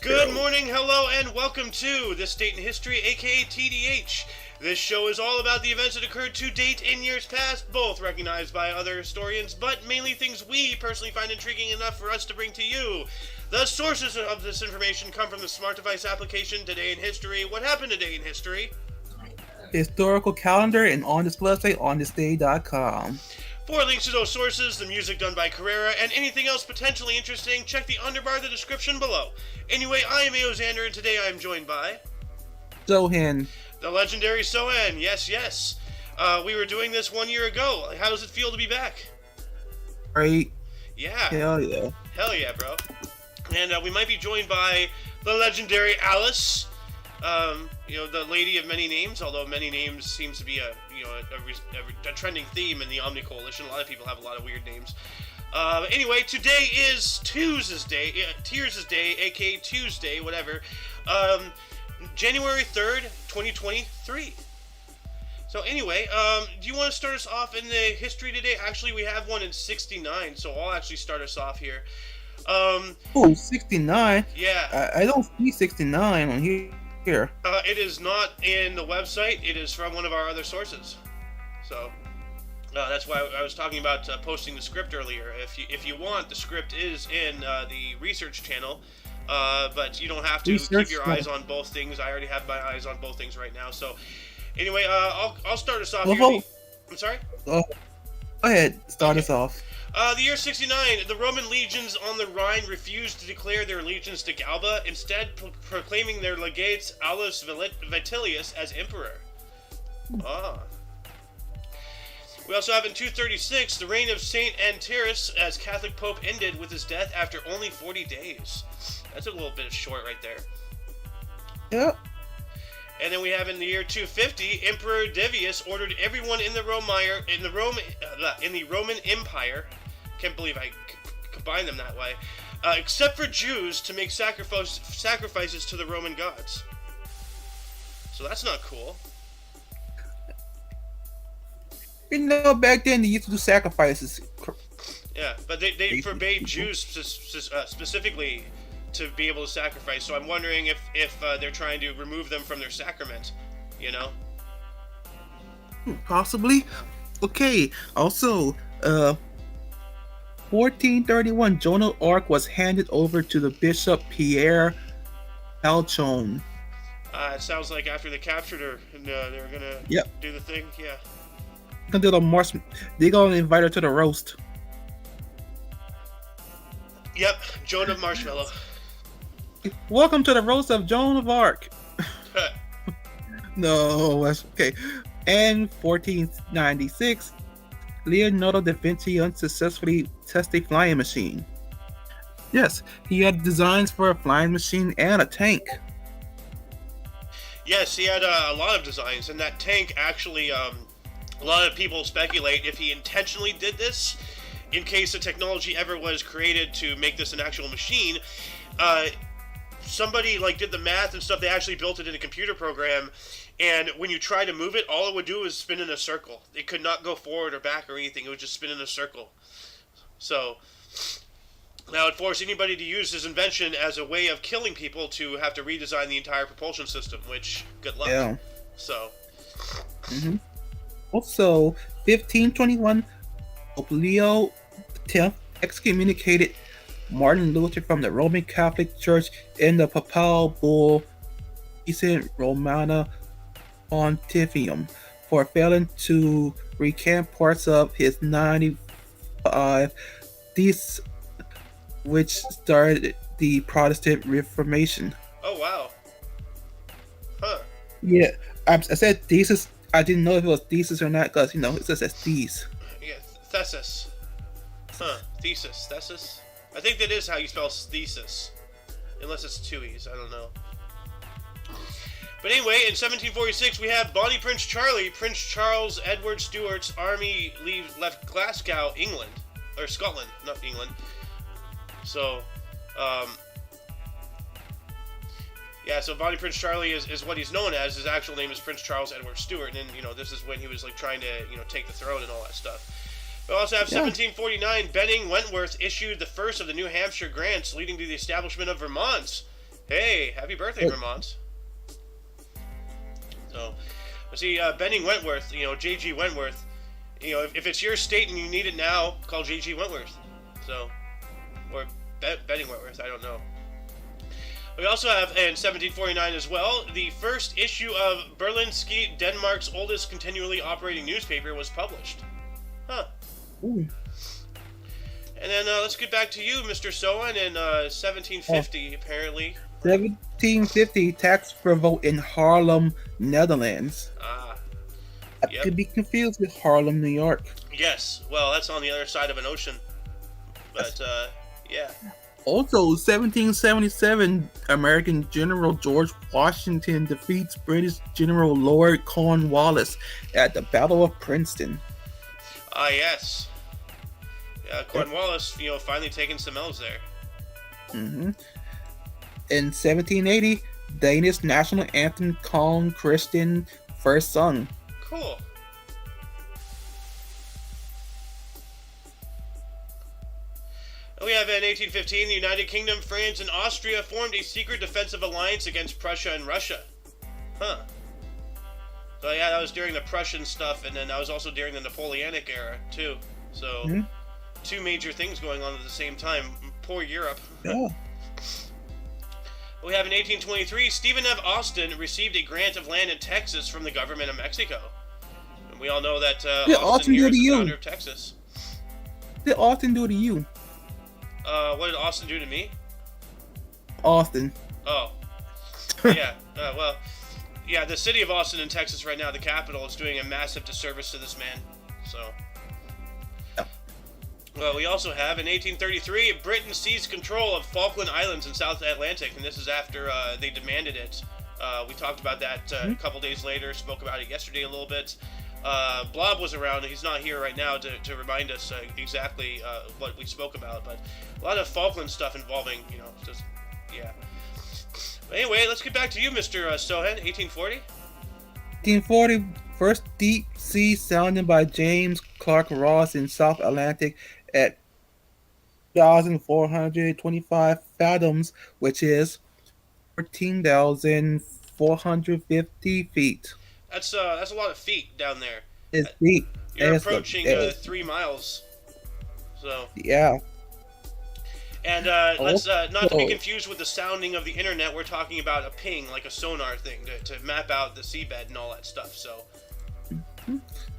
Good morning, hello, and welcome to This Date in History, aka TDH. This show is all about the events that occurred to date in years past, both recognized by other historians, but mainly things we personally find intriguing enough for us to bring to you. The sources of this information come from the smart device application Today in History. What happened today in history? Historical calendar and on this website, onthisday.com. For links to those sources, the music done by Carrera, and anything else potentially interesting, check the underbar of the description below. Anyway, I am Aoxander, and today I am joined by... Sohan. The legendary Sohan, yes. We were doing this 1 year ago. How does it feel to be back? Great. Yeah. Hell yeah. Hell yeah, bro. And we might be joined by the legendary Alice. The lady of many names, although many names seems to be a trending theme in the OMNI coalition. A lot of people have a lot of weird names. Anyway, today is Tuesday, Tears' Day, aka Tuesday, whatever. January 3rd, 2023. So anyway, do you want to start us off in the history today? Actually, we have one in 69, so I'll actually start us off here. 69? Yeah. I don't see 69 on here. It is not in the website. It is from one of our other sources. So that's why I was talking about posting the script earlier. If you want, the script is in the research channel, but you don't have to keep your eyes on both things. I already have my eyes on both things right now. So anyway, I'll start us off here. I'm sorry? Go ahead. Start us off. The year 69, the Roman legions on the Rhine refused to declare their allegiance to Galba, instead proclaiming their legates Aulus Vitellius as emperor. We also have in 236, the reign of Saint Antyrus as Catholic Pope ended with his death after only 40 days. That's a little bit short right there. Yep. And then we have in the year 250, Emperor Devius ordered everyone in the Roman Empire, can't believe I combined them that way, except for Jews, to make sacrifices to the Roman gods. So that's not cool. Back then they used to do sacrifices. Yeah, but they forbade Jews specifically to be able to sacrifice, so I'm wondering if they're trying to remove them from their sacrament, you know? Possibly. Okay, also, 1431, Joan of Arc was handed over to the Bishop Pierre Alchon. It sounds like after they captured her, and they're gonna do the thing, yeah. They're gonna invite her to the roast. Yep, Joan of Marshmallow. Welcome to the roast of Joan of Arc. No, that's okay. And 1496, Leonardo da Vinci unsuccessfully tested a flying machine. Yes, he had designs for a flying machine and a tank. Yes, he had a lot of designs, and that tank actually, a lot of people speculate if he intentionally did this, in case the technology ever was created to make this an actual machine. Somebody did the math and stuff. They actually built it in a computer program, and when you try to move it, all it would do is spin in a circle. It could not go forward or back or anything. It would just spin in a circle. So now it forced anybody to use his invention as a way of killing people to have to redesign the entire propulsion system, which, good luck. Yeah. So. Mm-hmm. Also, 1521, Pope Leo X excommunicated Martin Luther from the Roman Catholic Church in the papal bull Romana Pontifium for failing to recant parts of his 95 theses, which started the Protestant Reformation. Oh, wow. Huh. Yeah, I said thesis. I didn't know if it was thesis or not because, it says these. Yeah, thesis. Huh. Thesis. I think that is how you spell thesis. Unless it's two E's, I don't know. But anyway, in 1746, we have Bonnie Prince Charlie. Prince Charles Edward Stuart's army left Glasgow, England. Or Scotland, not England. So, so Bonnie Prince Charlie is what he's known as. His actual name is Prince Charles Edward Stuart. And, this is when he was, trying to, take the throne and all that stuff. We also have 1749, Benning Wentworth issued the first of the New Hampshire grants, leading to the establishment of Vermont. Hey, happy birthday, Vermont. So, see, Benning Wentworth, J.G. Wentworth, if it's your state and you need it now, call J.G. Wentworth. So, or Benning Wentworth, I don't know. We also have, in 1749 as well, the first issue of Berlingske, Denmark's oldest continually operating newspaper, was published. Huh. Ooh. And then let's get back to you, Mr. Sohan, in 1750, apparently. 1750 tax revolt in Haarlem, Netherlands. That Yep. could be confused with Harlem, New York. Yes, well, that's on the other side of an ocean. But, yeah. Also, 1777, American General George Washington defeats British General Lord Cornwallis at the Battle of Princeton. Yes. Yeah, Cornwallis, finally taking some L's there. Mm-hmm. In 1780, Danish national anthem Kong Christian first sung. Cool. We have in 1815, the United Kingdom, France, and Austria formed a secret defensive alliance against Prussia and Russia. Huh. So yeah, that was during the Prussian stuff, and then that was also during the Napoleonic era, too. So, two major things going on at the same time. Poor Europe. Yeah. We have in 1823, Stephen F. Austin received a grant of land in Texas from the government of Mexico. And we all know that Austin here is the founder of Texas. What did Austin do to you? What did Austin do to me? Austin. Oh. Yeah. Well, yeah, the city of Austin in Texas right now, the capital, is doing a massive disservice to this man. So. Well, we also have, in 1833, Britain seized control of Falkland Islands in South Atlantic, and this is after they demanded it. We talked about that a couple days later, spoke about it yesterday a little bit. Blob was around, he's not here right now to remind us exactly what we spoke about, but a lot of Falkland stuff involving, just, yeah. But anyway, let's get back to you, Mr. Sohan, 1840? 1840, first deep sea sounding by James Clark Ross in South Atlantic at 1,425 fathoms, which is 14,450 feet. That's a lot of feet down there. It's deep. You're approaching 3 miles. So. Yeah. And let's not to be confused with the sounding of the internet. We're talking about a ping, like a sonar thing, to map out the seabed and all that stuff. So.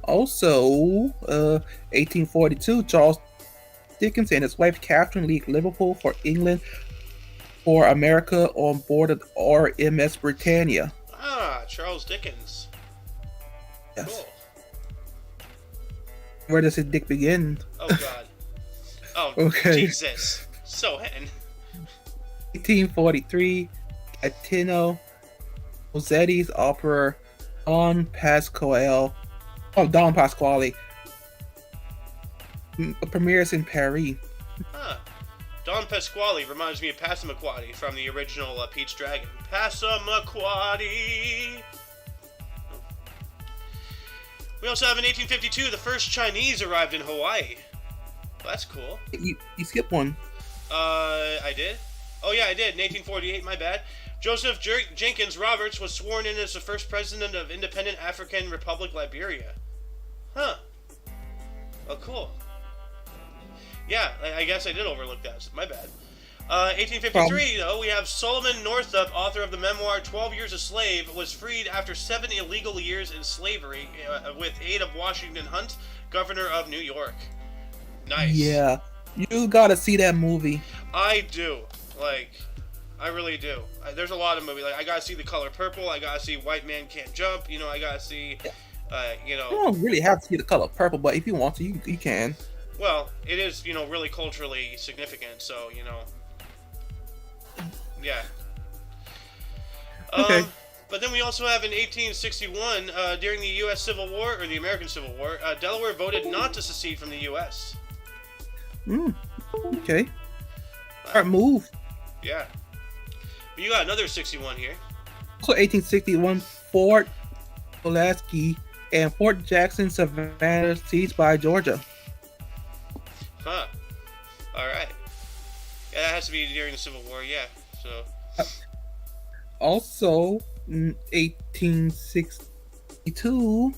Also, 1842, Charles Dickens and his wife Catherine leave Liverpool for England for America on board of RMS Britannia. Charles Dickens. Yes. Cool. Where does his dick begin? Oh God. Oh, okay. Jesus. Sohan. 1843, Gaetano Rossetti's opera Don Pasquale premieres in Paris. Don Pasquale reminds me of Passamaquoddy from the original Pete's Dragon. Passamaquoddy! We also have in 1852, the first Chinese arrived in Hawaii. Well, that's cool. You skipped one. I did? Oh yeah, I did. In 1848, my bad. Joseph Jenkins Roberts was sworn in as the first president of independent African Republic Liberia. Huh. Oh, cool. Yeah, I guess I did overlook that. My bad. 1853, though, we have Solomon Northup, author of the memoir 12 Years a Slave, was freed after 7 illegal years in slavery with aid of Washington Hunt, governor of New York. Nice. Yeah. You gotta see that movie. I do. I really do. There's a lot of movies. I gotta see The Color Purple. I gotta see White Man Can't Jump. I gotta see, You don't really have to see The Color Purple, but if you want to, you can. Well, it is, really culturally significant, so, yeah. Okay. But then we also have in 1861, during the U.S. Civil War, or the American Civil War, Delaware voted not to secede from the U.S. Okay. Alright, move. Yeah. But you got another 61 here. Also 1861, Fort Pulaski and Fort Jackson, Savannah, seized by Georgia. Huh. Alright. Yeah, that has to be during the Civil War, yeah. So. Also, 1862.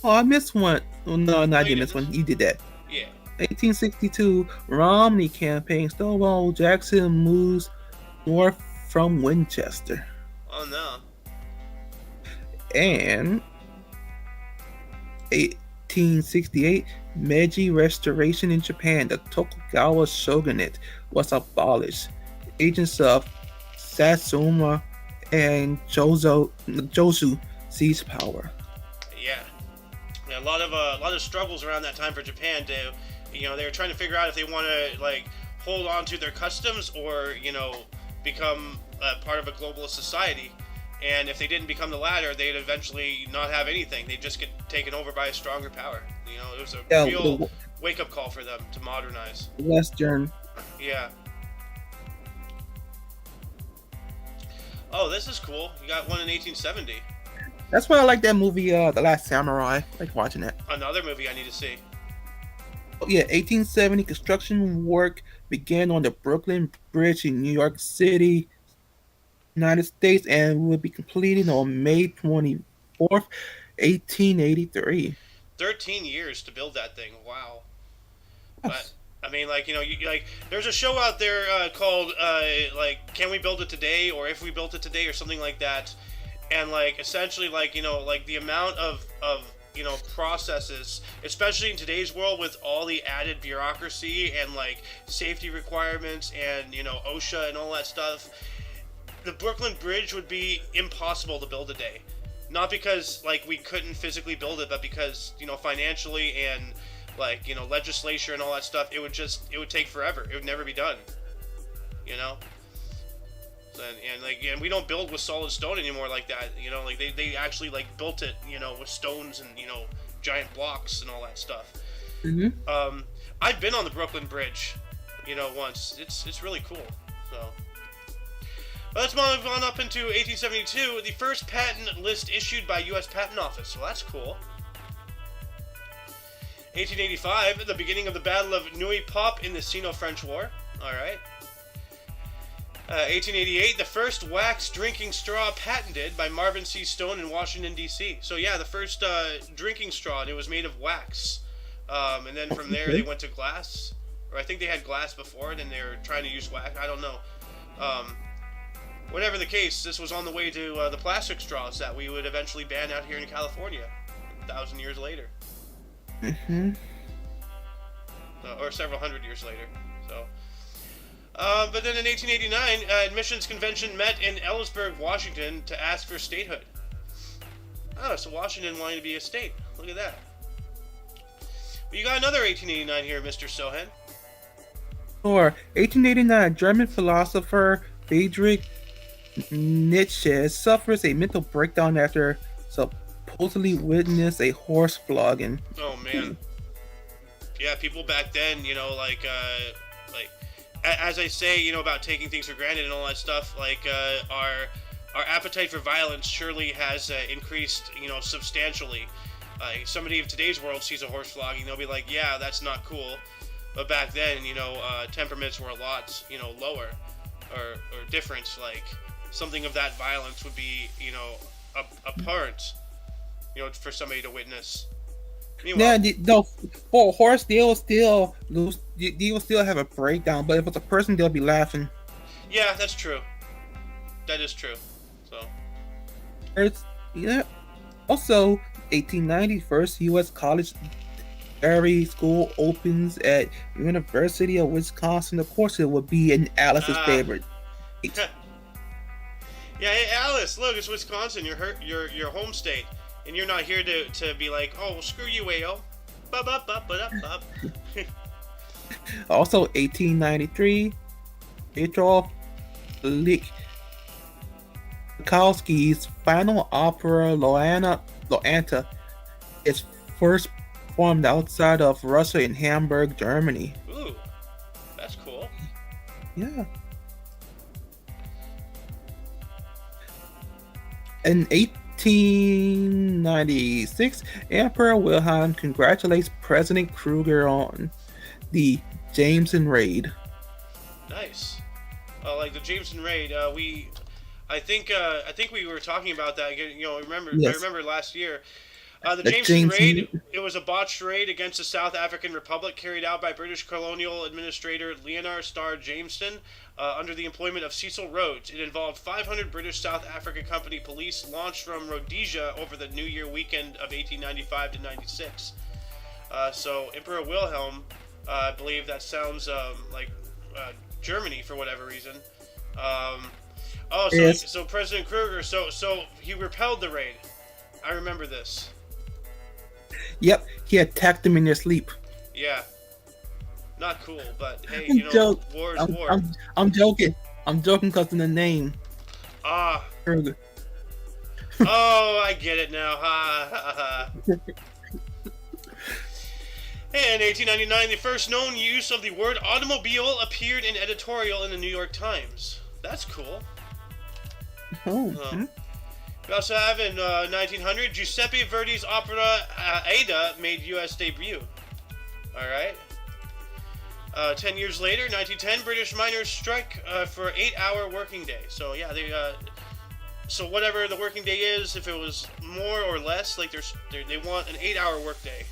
Oh, I missed one. Oh, no, I No, you didn't miss didn't. one. You did that. Yeah. 1862, Romney campaign. Stonewall Jackson moves north from Winchester. Oh no. And 1868, Meiji Restoration in Japan. The Tokugawa shogunate was abolished. Agents of Satsuma and Jozu seized power. Yeah. Yeah, a lot of struggles around that time for Japan to, they were trying to figure out if they want to like hold on to their customs or become part of a globalist society. And if they didn't become the latter, they'd eventually not have anything. They'd just get taken over by a stronger power. It was a Yeah, real wake-up call for them to modernize. Western. Yeah. Oh, this is cool. You got one in 1870. That's why I like that movie, The Last Samurai. I like watching that. Another movie I need to see. Oh, yeah, 1870 construction work began on the Brooklyn Bridge in New York City, United States, and will be completed on May 24th, 1883. 13 years to build that thing. Wow. But Yes. I mean, like like there's a show out there called like Can We Build It Today or If We Built It Today or something like that, and like essentially like like the amount of processes, especially in today's world with all the added bureaucracy and like safety requirements and OSHA and all that stuff, the Brooklyn Bridge would be impossible to build today. Not because like we couldn't physically build it, but because financially and like legislature and all that stuff, it would take forever. It would never be done. You know. And we don't build with solid stone anymore like that. Like they actually like built it with stones and giant blocks and all that stuff. Hmm. I've been on the Brooklyn Bridge, once. It's really cool. So. Well, let's move on up into 1872, the first patent list issued by U.S. Patent Office. Well, that's cool. 1885, the beginning of the Battle of Neuilly-Pop in the Sino-French War. All right. 1888, the first wax drinking straw patented by Marvin C. Stone in Washington, D.C. So, yeah, the first drinking straw, and it was made of wax. And then from there, they went to glass. Or I think they had glass before, and then they were trying to use wax. I don't know. Whatever the case, this was on the way to the plastic straws that we would eventually ban out here in California 1,000 years later. Hmm. Or several hundred years later. So, but then in 1889, admissions convention met in Ellisburg, Washington, to ask for statehood. Oh, so Washington wanted to be a state. Look at that. But you got another 1889 here, Mr. Sohan. Or 1889, German philosopher Friedrich Nietzsche suffers a mental breakdown after supposedly witnessed a horse flogging. Oh man. Yeah, people back then, as I say, about taking things for granted and all that stuff, like our appetite for violence surely has increased, substantially. Somebody of today's world sees a horse flogging, they'll be like, yeah, that's not cool. But back then, temperaments were a lot, lower or different. Like something of that violence would be, abhorrent, for somebody to witness. Yeah, for a horse, they will still lose. They will still have a breakdown, but if it's a person, they'll be laughing. Yeah, that's true. That is true. So. Yeah. Also, 1890, first U.S. college dairy school opens at University of Wisconsin. Of course, it would be in Alice's favorite. Yeah, hey Alice, look, it's Wisconsin, your home state, and you're not here to be like, oh, well, screw you, AO. Also, 1893, Petrov Tchaikovsky's final opera Loanta is first performed outside of Russia in Hamburg, Germany. Ooh, that's cool. Yeah. In 1896, Emperor Wilhelm congratulates President Kruger on the Jameson raid. Nice. Like the Jameson raid, I think we were talking about that. You know, I Yes, remember last year. The the Jameson James. raid, it was a botched raid against the South African Republic carried out by British colonial administrator Leonardo Starr Jameson under the employment of Cecil Rhodes. It involved 500 British South Africa Company police launched from Rhodesia over the New Year weekend of 1895 to 96. So Emperor Wilhelm, I believe that sounds like Germany for whatever reason. Um, Yes. so President Kruger, so he repelled the raid. I remember this. Yep. He attacked them in their sleep. Yeah, not cool, but hey, I'm joke. war is I'm, war. I'm joking. I'm joking because of the name. Ah, Kruger. oh, I get it now. Ha ha ha. In 1899, the first known use of the word automobile appeared in editorial in the New York Times. That's cool. Oh. Oh. We also have in 1900, Giuseppe Verdi's opera Aida made U.S. debut. Alright. 10 years later, 1910, British miners strike for 8-hour working day. So yeah, so whatever the working day is, if it was more or less, like they want an 8-hour work day,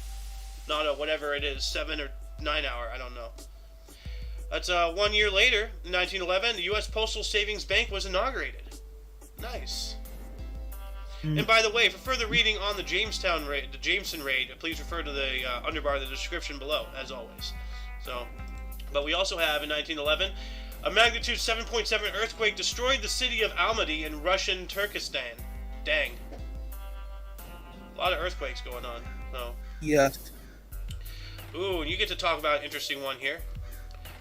not a whatever it is, 7 or 9 hour. I don't know. That's 1 year later, in 1911, the U.S. Postal Savings Bank was inaugurated. Nice. And by the way, for further reading on the Jameson raid, please refer to the underbar of the description below, as always. So, but we also have in 1911, a magnitude 7.7 earthquake destroyed the city of Almaty in Russian Turkestan. Dang. A lot of earthquakes going on. So. Yes. Ooh, and you get to talk about an interesting one here.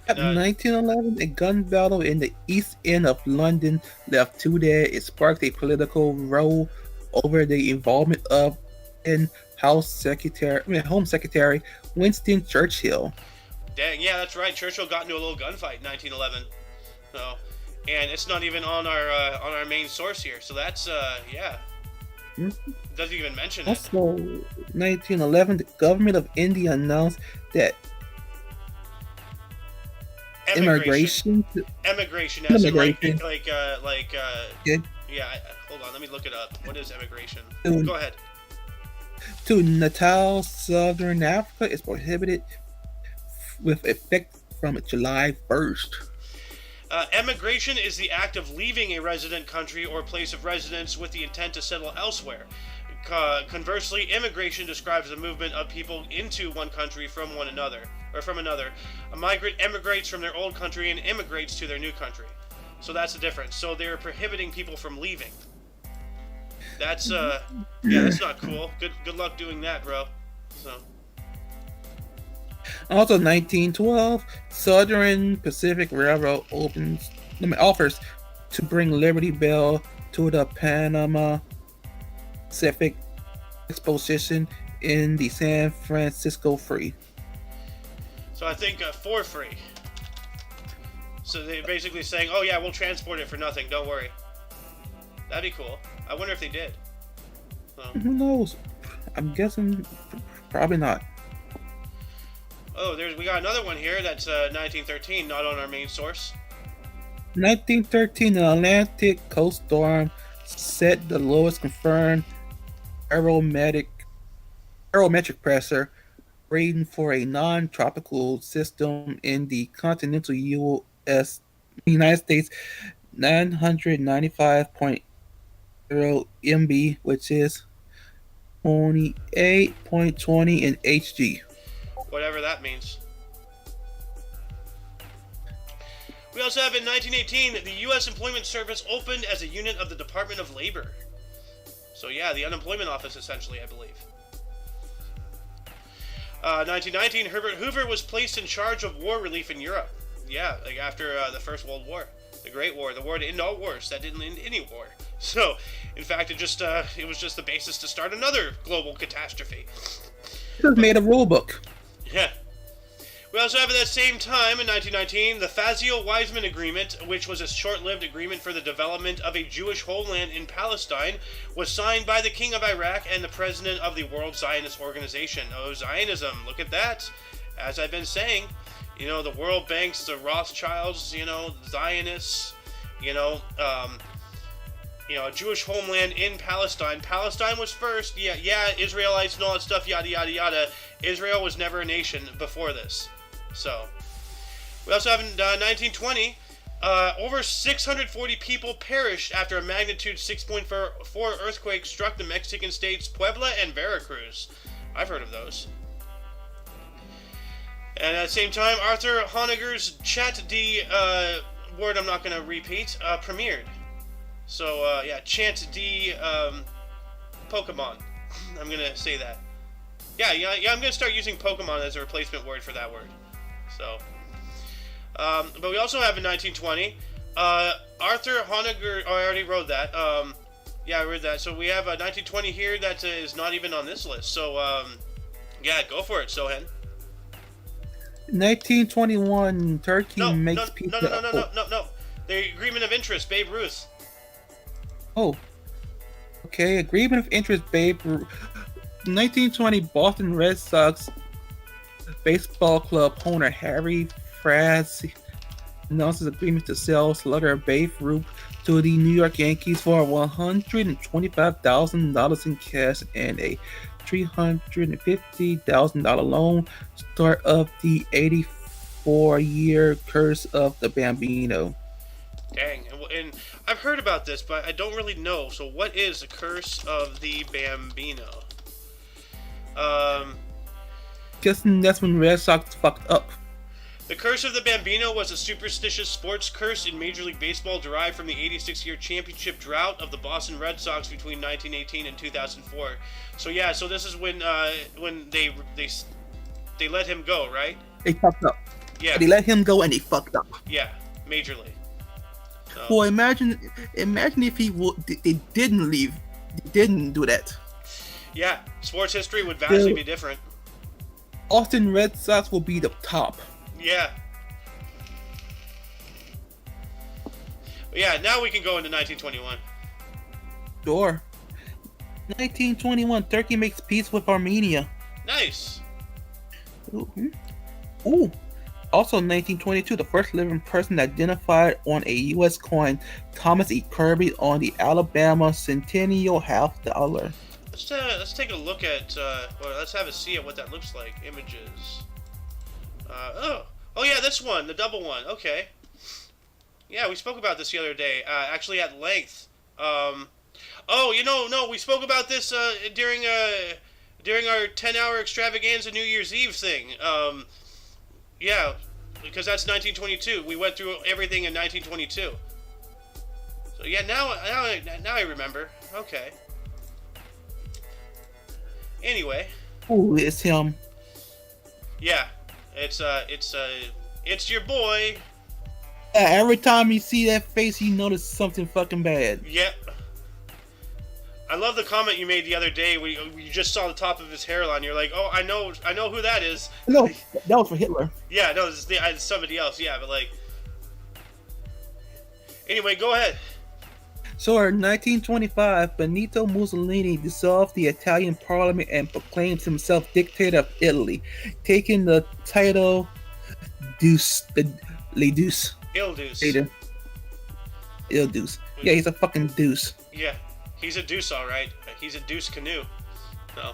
At 1911, a gun battle in the East End of London left 2 dead. It sparked a political row over the involvement of Home Secretary Winston Churchill. Dang, yeah, that's right. Churchill got into a little gunfight in 1911. So, and it's not even on our main source here. So that's yeah. Doesn't even mention it. Also, 1911, the government of India announced that Emigration, as in like yeah, yeah. Hold on, let me look it up. What is emigration? to, Go ahead. to Natal, Southern Africa is prohibited with effect from July 1st. Emigration is the act of leaving a resident country or place of residence with the intent to settle elsewhere. Conversely, immigration describes the movement of people into one country from another. A migrant emigrates from their old country and immigrates to their new country. So that's the difference. So they're prohibiting people from leaving. That's yeah, that's not cool. Good luck doing that, bro. So. Also, 1912, Southern Pacific Railroad offers to bring Liberty Bell to the Panama Pacific Exposition in the San Francisco Free. So I think for free. So they're basically saying, oh yeah, we'll transport it for nothing, don't worry. That'd be cool. I wonder if they did. Who knows? I'm guessing probably not. Oh, we got another one here that's 1913, not on our main source. 1913, an Atlantic coast storm set the lowest confirmed barometric pressure rating for a non-tropical system in the continental United States, 995.0 MB, which is 28.20 in HG. Whatever that means. We also have in 1918, the U.S. Employment Service opened as a unit of the Department of Labor. So yeah, the unemployment office essentially, I believe. 1919, Herbert Hoover was placed in charge of war relief in Europe. Yeah, like after the First World War, the Great War, the war to end all wars that didn't end any war. So, in fact, it was just the basis to start another global catastrophe. It was made a rule book. Yeah. We also have at that same time, in 1919, the Fazio-Weizmann Agreement, which was a short-lived agreement for the development of a Jewish homeland in Palestine, was signed by the King of Iraq and the President of the World Zionist Organization. Oh, Zionism, look at that. As I've been saying, the World Banks, the Rothschilds, Zionists, a Jewish homeland in Palestine. Palestine was first. Yeah, Israelites and all that stuff, yada, yada, yada. Israel was never a nation before this. So, we also have in 1920, over 640 people perished after a magnitude 6.4 earthquake struck the Mexican states Puebla and Veracruz. I've heard of those. And at the same time, Arthur Honegger's Chat D, word I'm not going to repeat, premiered. So, Chant D, Pokemon. I'm going to say that. Yeah, I'm going to start using Pokemon as a replacement word for that word. So, but we also have in 1920, Arthur Honegger, I already wrote that. I read that. So we have 1920 here that is not even on this list. So, go for it, Sohen. 1921, Turkey makes pizza. No. The Agreement of Interest, Babe Ruth. Oh. Okay, Agreement of Interest, Babe Ruth. 1920, Boston Red Sox baseball club owner Harry Frazee announces agreement to sell slugger Babe Ruth to the New York Yankees for $125,000 in cash and a $350,000 loan, start of the 84-year curse of the Bambino. Dang, and I've heard about this, but I don't really know. So what is the curse of the Bambino? Guessing that's when Red Sox fucked up. The curse of the Bambino was a superstitious sports curse in Major League Baseball derived from the 86-year championship drought of the Boston Red Sox between 1918 and 2004. So this is when they let him go, right? They fucked up. Yeah. They let him go and they fucked up. Yeah, majorly. Well, imagine if they didn't leave, they didn't do that. Yeah, sports history would vastly be different. Boston Red Sox will be the top. Yeah. Yeah, now we can go into 1921. Sure. 1921, Turkey makes peace with Armenia. Nice. Ooh. Also 1922, the first living person identified on a U.S. coin, Thomas E. Kirby, on the Alabama Centennial half dollar. Let's take a look at, let's have a see at what that looks like. Images. Oh yeah, this one, the double one. Okay. Yeah, we spoke about this the other day, actually at length. We spoke about this during our 10-hour extravaganza New Year's Eve thing. Yeah, because that's 1922. We went through everything in 1922. So yeah, now I remember. Okay. Anyway. Ooh, it's him. Yeah, it's your boy. Yeah, every time you see that face, you notice something fucking bad. Yep. I love the comment you made the other day where you just saw the top of his hairline. You're like, oh, I know who that is. No, that was for Hitler. Yeah, no, it's somebody else. Yeah, but like. Anyway, go ahead. So in 1925, Benito Mussolini dissolved the Italian parliament and proclaimed himself dictator of Italy, taking the title Deuce. Il Deuce. Yeah, he's a fucking deuce. Yeah, he's a deuce, all right. He's a deuce canoe. No.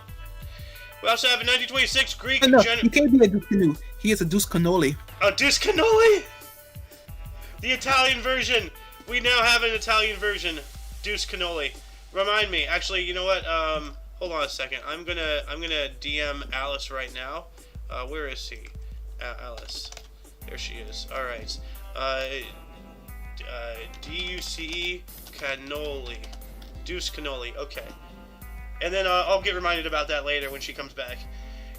We also have in 1926 Greek. No, he can't be a deuce canoe. He is a deuce cannoli. A deuce cannoli? The Italian version. We now have an Italian version, Deuce Cannoli. Remind me. Actually, you know what? Hold on a second. I'm gonna DM Alice right now. Where is she? Alice. There she is. All right. D-U-C-E Cannoli. Deuce Cannoli. Okay. And then I'll get reminded about that later when she comes back.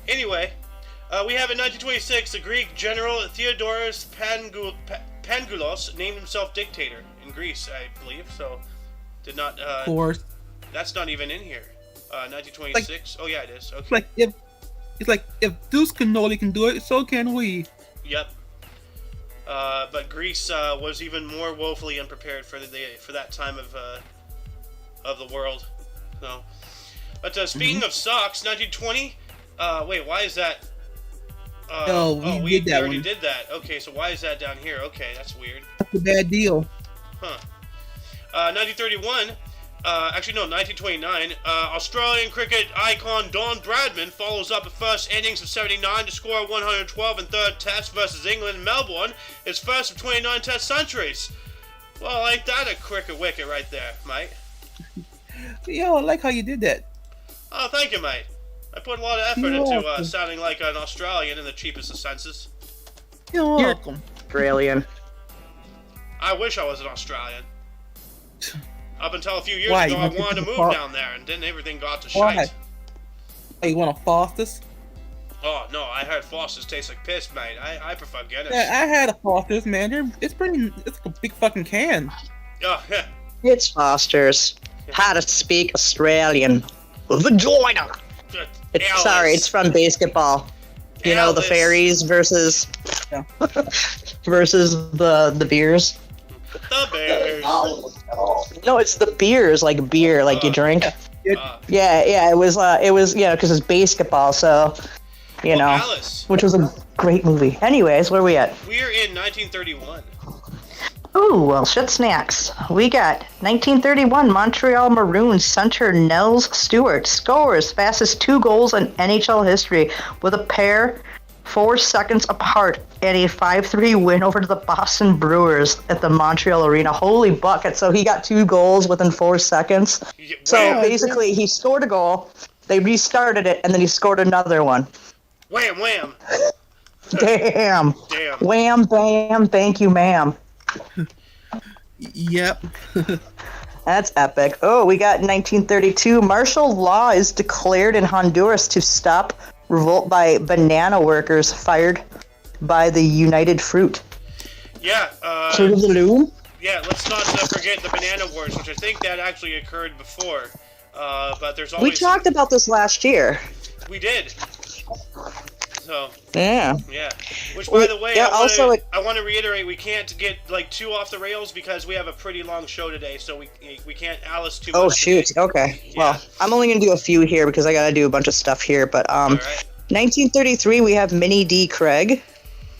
Anyway, we have in 1926 the Greek general Theodoros Pangulos named himself dictator in Greece, I believe. So, did not. Of course. That's not even in here. 1926. Oh yeah, it is. Okay. It's like if Deuce Cannoli can do it, so can we. Yep. But Greece was even more woefully unprepared for that time of the world. So, but speaking of socks, 1920. Wait, why is that? We already did that. Okay, so why is that down here? Okay, that's weird. That's a bad deal. Huh. 1931. Actually, no, 1929. Australian cricket icon Don Bradman follows up the first innings of 79 to score 112 in third test versus England in Melbourne, his first of 29 test centuries. Well, ain't that a cricket wicket right there, mate? Yo, I like how you did that. Oh, thank you, mate. I put a lot of effort into sounding like an Australian in the cheapest of senses. You're welcome. Australian. I wish I was an Australian. Up until a few years Why, ago, you I want wanted to to move down there, and then everything got to Why? shite. Hey, you want a Foster's? Oh, no, I heard Foster's taste like piss, mate. I prefer Guinness. Yeah, I had a Foster's, man. It's like a big fucking can. Oh, yeah. It's Foster's. How to speak Australian. Vagina. Sorry, it's from basketball. You know, the fairies versus versus the beers. The Bears. No, it's the beers, like beer, like you drink. Yeah, it was because it's basketball, so you know, Alice. which was a great movie. Anyways, where are we at? We're in 1931. Ooh, well, shit snacks. We got 1931 Montreal Maroons center Nels Stewart scores fastest 2 goals in NHL history with a pair 4 seconds apart in a 5-3 win over the Boston Brewers at the Montreal Arena. Holy bucket. So he got 2 goals within 4 seconds. So basically he scored a goal, they restarted it, and then he scored another one. Wham, wham. Damn. Damn. Wham, bam, thank you, ma'am. Yep. That's epic. Oh, we got 1932. Martial law is declared in Honduras to stop revolt by banana workers fired by the United Fruit. Yeah. Fruit of the Loom? Yeah, let's not forget the Banana Wars, which I think that actually occurred before. But there's always... We talked about this last year. We did. So... Yeah. Yeah. Which, by the way, yeah, I want to reiterate, we can't get, like, too off the rails because we have a pretty long show today, so we can't Alice too much. Oh, shoot. Today. Okay. Yeah. Well, I'm only going to do a few here because I got to do a bunch of stuff here. But, All right. 1933, we have Minnie D. Craig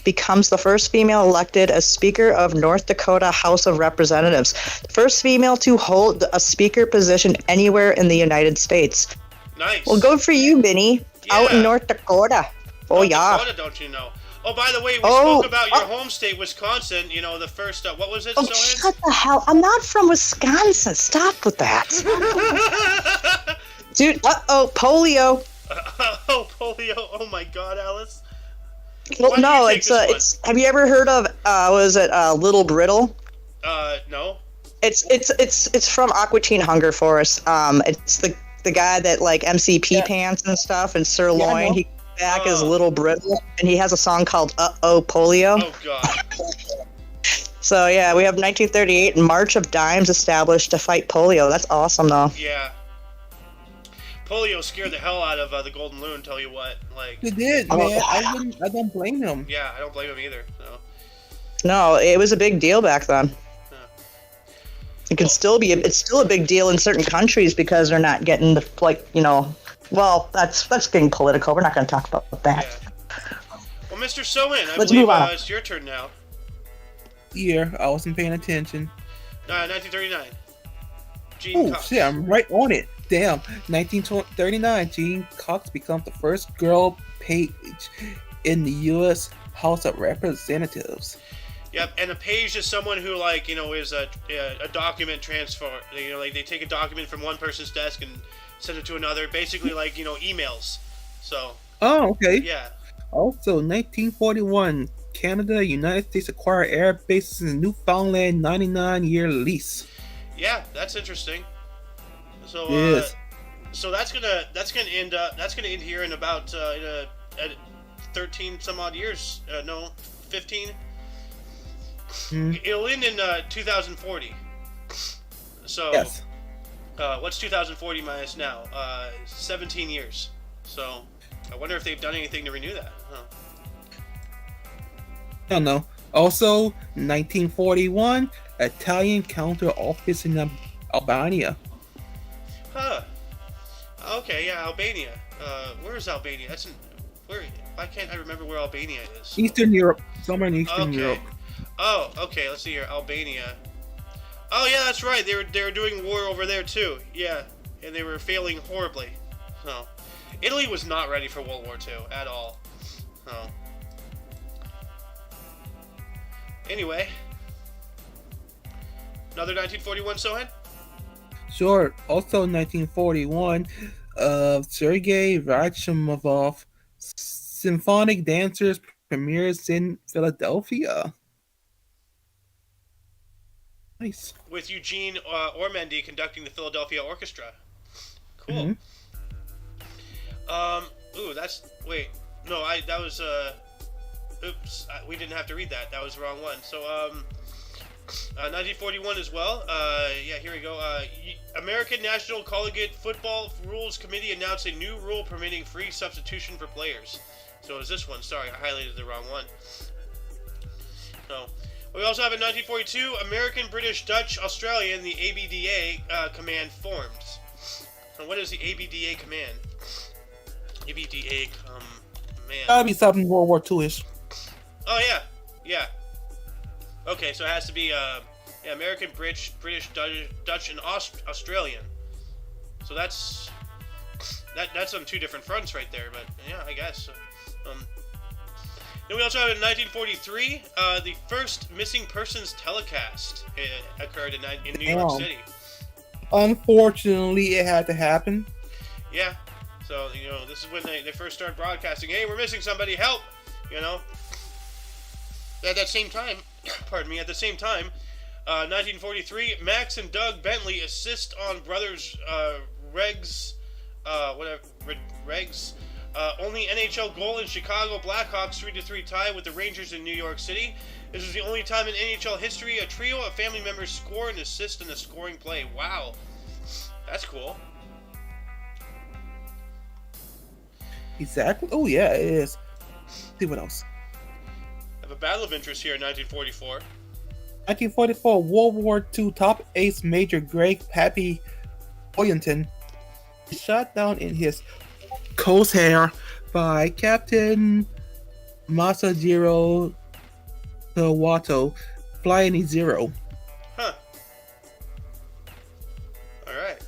becomes the first female elected as Speaker of North Dakota House of Representatives. The first female to hold a speaker position anywhere in the United States. Nice. Well, good for you, Minnie. Yeah. Out in North Dakota. Oh, North yeah. Dakota, don't you know? Oh, by the way, we spoke about your home state, Wisconsin. You know, the first, what was it, Oh, Sohan? shut the hell. I'm not from Wisconsin. Stop with that. Dude, polio. Oh, polio. Oh, my God, Alice. Well, Why don't no, you take this have you ever heard of, was it, Little Brittle? No. It's from Aqua Teen Hunger Force. It's the guy that, like, MCP pants and stuff, and Sirloin. He comes back as Little Brittle, and he has a song called Uh-Oh, Polio. Oh, God. So, yeah, we have 1938 March of Dimes established to fight polio. That's awesome, though. Yeah. Polio scared the hell out of the Golden Loon, tell you what. Like, He did, man. I don't blame him. yeah, I don't blame him either. So. No, it was a big deal back then. Yeah. It can still be. It's still a big deal in certain countries because they're not getting the, like, you know. Well, that's getting political. We're not going to talk about that. Yeah. Well, Mr. Sohan, I Let's believe move on. It's your turn now. Yeah, I wasn't paying attention. 1939. Gene Oh Cox. shit, I'm right on it. Damn. 1939, Jean Cox becomes the first girl page in the U.S. House of Representatives. Yep, and a page is someone who, like, you know, is a document transfer. You know, like, they take a document from one person's desk and send it to another. Basically, like, you know, emails. So. Oh, okay. Yeah. Also, 1941, Canada, United States acquire air bases in Newfoundland 99-year lease. Yeah, that's interesting. So Yes. So that's gonna end here in about at 13 some odd years. No, 15. It'll end in 2040. So Yes. What's 2040 minus now? 17 years. So I wonder if they've done anything to renew that. Huh. I don't know. Also, 1941, Italian counter office in Albania. Huh. Okay, yeah, Albania. Where is Albania? Where? Why can't I remember where Albania is? Eastern Europe. Somewhere in Eastern Okay. Europe. Oh, okay. Let's see here. Albania. Oh yeah, that's right. They were doing war over there too. Yeah, and they were failing horribly. So, Italy was not ready for World War II at all. So, anyway, another 1941 Sohan. Sure. Also, 1941, Sergei Rachmaninoff Symphonic Dancers premieres in Philadelphia. Nice. With Eugene Ormandy conducting the Philadelphia Orchestra. Cool. Mhm. Ooh, that's wait. No, that was oops, we didn't have to read that. That was the wrong one. So 1941 as well. Yeah, here we go. American National Collegiate Football Rules Committee announced a new rule permitting free substitution for players. So is this one? Sorry, I highlighted the wrong one. So we also have in 1942, American, British, Dutch, Australian, the ABDA command formed. So what is the ABDA command? ABDA command. Gotta be something World War II-ish. Oh yeah, yeah. Okay, so it has to be yeah, American, British, Dutch, and Australian. So that's on two different fronts right there. But yeah, I guess. Then we also have in 1943, the first missing persons telecast occurred in New York City. Unfortunately, it had to happen. Yeah. So, this is when they first started broadcasting, hey, we're missing somebody, help! At that same time, pardon me, 1943, Max and Doug Bentley assist on brothers Reg's only NHL goal in Chicago Blackhawks 3-3 tie with the Rangers in New York City. This is the only time in NHL history a trio of family members score and assist in a scoring play. Wow. That's cool. Exactly. Oh, yeah, it is. Let's see what else. I have a battle of interest here in 1944. 1944, World War II top ace Major Greg Pappy Boyington is shot down in his crosshair by Captain Masajiro Kawato, Flying Zero. Huh. Alright.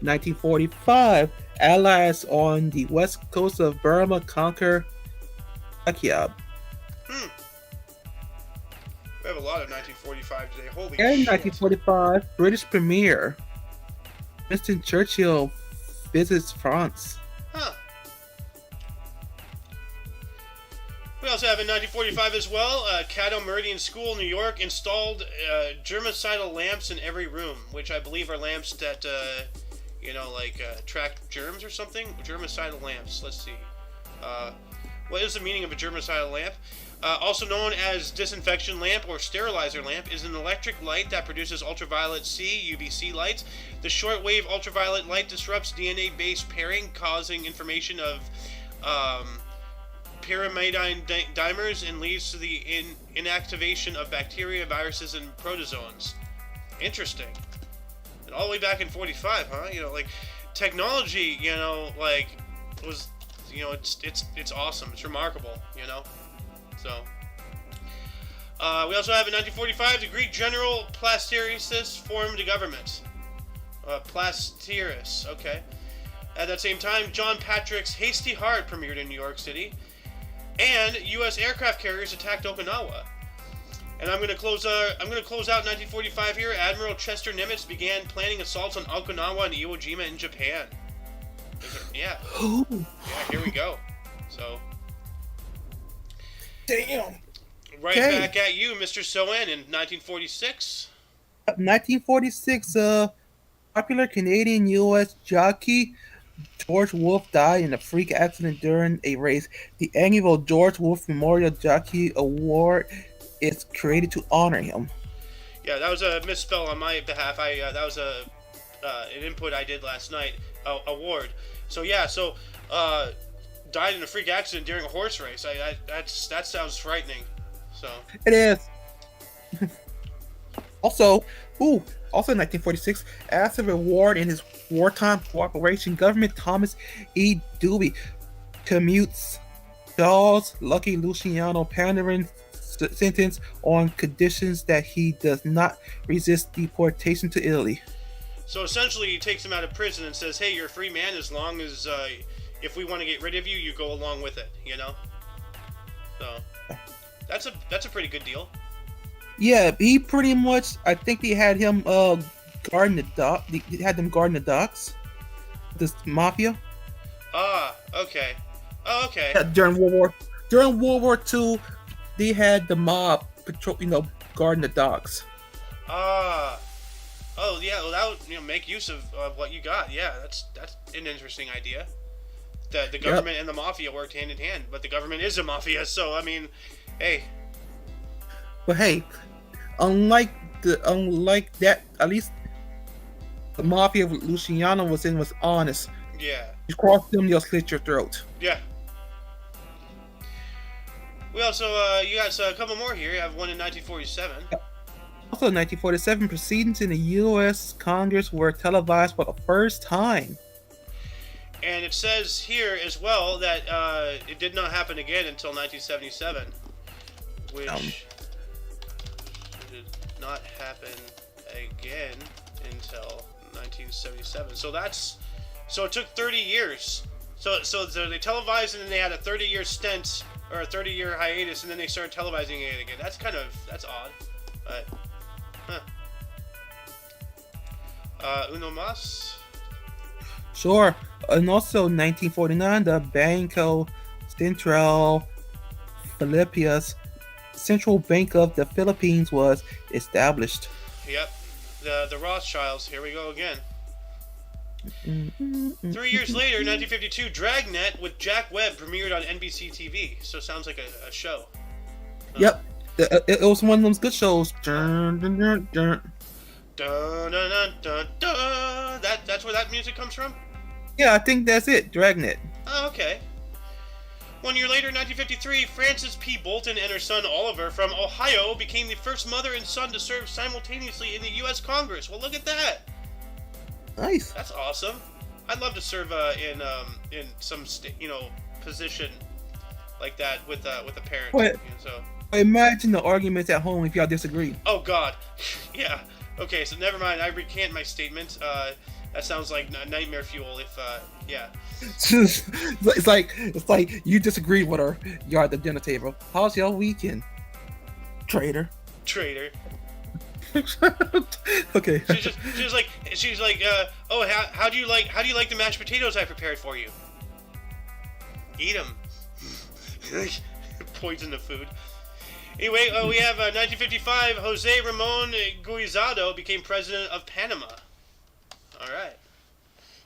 1945, Allies on the west coast of Burma conquer Akiab. We have a lot of 1945 today. Holy And shit. 1945, British Premier Winston Churchill visits France. Huh. We also have in 1945 as well, Caddo Meridian School, New York, installed germicidal lamps in every room, which I believe are lamps that, track germs or something. Germicidal lamps. Let's see. What is the meaning of a germicidal lamp? Also known as disinfection lamp or sterilizer lamp, is an electric light that produces ultraviolet C, UVC lights. The shortwave ultraviolet light disrupts DNA-based pairing, causing information of pyrimidine dimers and leads to the inactivation of bacteria, viruses, and protozoans. Interesting. And all the way back in 45, huh? Technology, was, it's awesome. It's remarkable, So, we also have in 1945, the Greek general Plastiris formed a government. Plastiris, okay. At that same time, John Patrick's Hasty Heart premiered in New York City, and U.S. aircraft carriers attacked Okinawa. And I'm going to close out 1945 here. Admiral Chester Nimitz began planning assaults on Okinawa and Iwo Jima in Japan. Yeah. Yeah, here we go. So. Damn. Right back at you, Mr. Soen, in 1946. 1946, popular Canadian U.S. jockey George Wolfe died in a freak accident during a race. The annual George Wolfe Memorial Jockey Award is created to honor him. Yeah, that was a misspell on my behalf. That was an input I did last night. Award. So yeah, died in a freak accident during a horse race. That sounds frightening. So it is. Also in 1946, as a reward in his wartime cooperation, Government Thomas E. Dewey commutes Charles Lucky Luciano Pandering sentence on conditions that he does not resist deportation to Italy. So essentially, he takes him out of prison and says, "Hey, you're a free man as long as if we want to get rid of you, you go along with it." You know. So that's a pretty good deal. Yeah, he pretty much. I think they had him guarding the dock. They had them guarding the docks. This mafia. Ah, okay. Oh, okay. Yeah, during World War II, they had the mob patrol. Guarding the docks. Ah. Oh yeah, well that would make use of what you got. Yeah, that's an interesting idea. The government and the mafia worked hand in hand, but the government is a mafia, so I mean, hey. But hey, unlike that, at least the mafia Luciano was in was honest. Yeah. You cross them, they'll slit your throat. Yeah. We also you got a couple more here. You have one in 1947. Also, in 1947, proceedings in the U.S. Congress were televised for the first time. And it says here as well that it did not happen again until 1977, which did not happen again until 1977. So it took 30 years. So they televised and then they had a 30-year stint or a 30-year hiatus, and then they started televising it again. That's odd, but. Uno mas? Sure. And also, 1949, the Banco Central Filipinas, Central Bank of the Philippines, was established. Yep. The Rothschilds. Here we go again. 3 years later, 1952, Dragnet with Jack Webb premiered on NBC TV. So it sounds like a show. Yep. It was one of those good shows. Dun, dun, dun, dun. Dun, dun, dun, dun, dun. That's where that music comes from? Yeah, I think that's it. Dragnet. Oh, okay. 1 year later, 1953, Frances P. Bolton and her son Oliver from Ohio became the first mother and son to serve simultaneously in the U.S. Congress. Well, look at that. Nice. That's awesome. I'd love to serve in some position like that with a parent. What? So. Imagine the arguments at home if y'all disagree. Oh God. Yeah. Okay, so never mind. I recant my statement. That sounds like nightmare fuel. If yeah. It's like you disagreed with her. You're at the dinner table. How's your weekend, traitor? Okay. She's like, oh, how do you like the mashed potatoes I prepared for you? Eat them. Poison the food. Anyway, we have 1955. Jose Ramon Guisado became president of Panama. All right.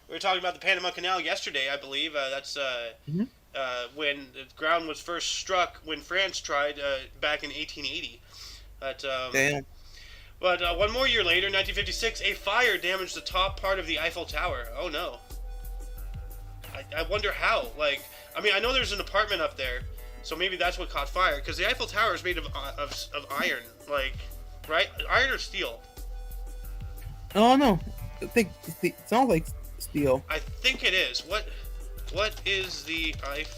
We were talking about the Panama Canal yesterday, I believe. That's when the ground was first struck when France tried back in 1880. Damn. But 1 more year later, 1956, a fire damaged the top part of the Eiffel Tower. Oh no. I wonder how. I know there's an apartment up there, so maybe that's what caught fire. Because the Eiffel Tower is made of iron, right? Iron or steel? Oh no, I think it sounds like steel. I think it is. What is the Eiffel?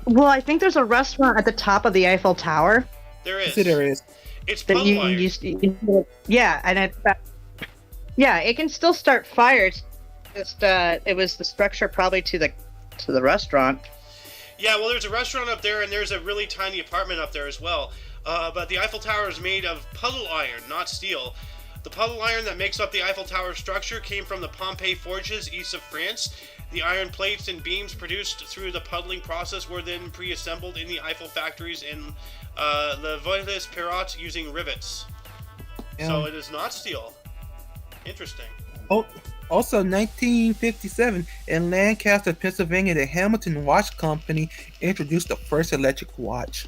Well, I think there's a restaurant at the top of the Eiffel Tower. There is. There is. It's puddle iron. It can still start fires. It was the structure probably to the restaurant. Yeah, well, there's a restaurant up there, and there's a really tiny apartment up there as well. But the Eiffel Tower is made of puddle iron, not steel. The puddle iron that makes up the Eiffel Tower structure came from the Pompeii forges east of France. The iron plates and beams produced through the puddling process were then pre-assembled in the Eiffel factories in Le Vieillesse-Perrot using rivets. Yeah. So it is not steel. Interesting. Oh, also 1957 in Lancaster, Pennsylvania, the Hamilton Watch Company introduced the first electric watch.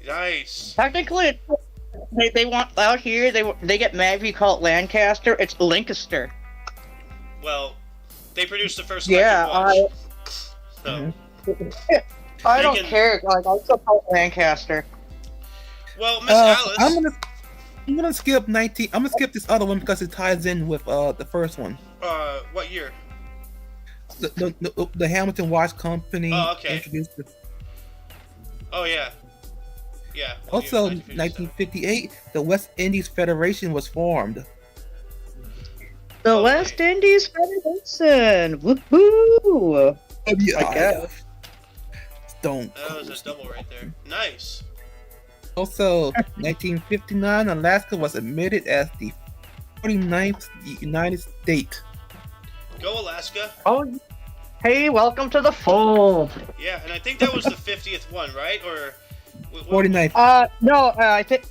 Nice. Technically, they want out here. They get mad if you call it Lancaster. It's Lancaster. Well, they produced the first electric watch. So. I don't care. I still call it Lancaster. Well, Miss Alice. I'm gonna skip 19. I'm gonna skip this other one because it ties in with the first one. What year? The Hamilton Watch Company Oh, okay. introduced it. Oh yeah. Yeah. Also, 1957. 1958, the West Indies Federation was formed. The Okay. West Indies Federation. Woohoo! WIF. Stone That was a Cold. double right there. Nice. Also, 1959, Alaska was admitted as the 49th United State. Go Alaska. Oh, hey, welcome to the fold. Yeah, and I think that was the 50th one, right? Or 49th. I think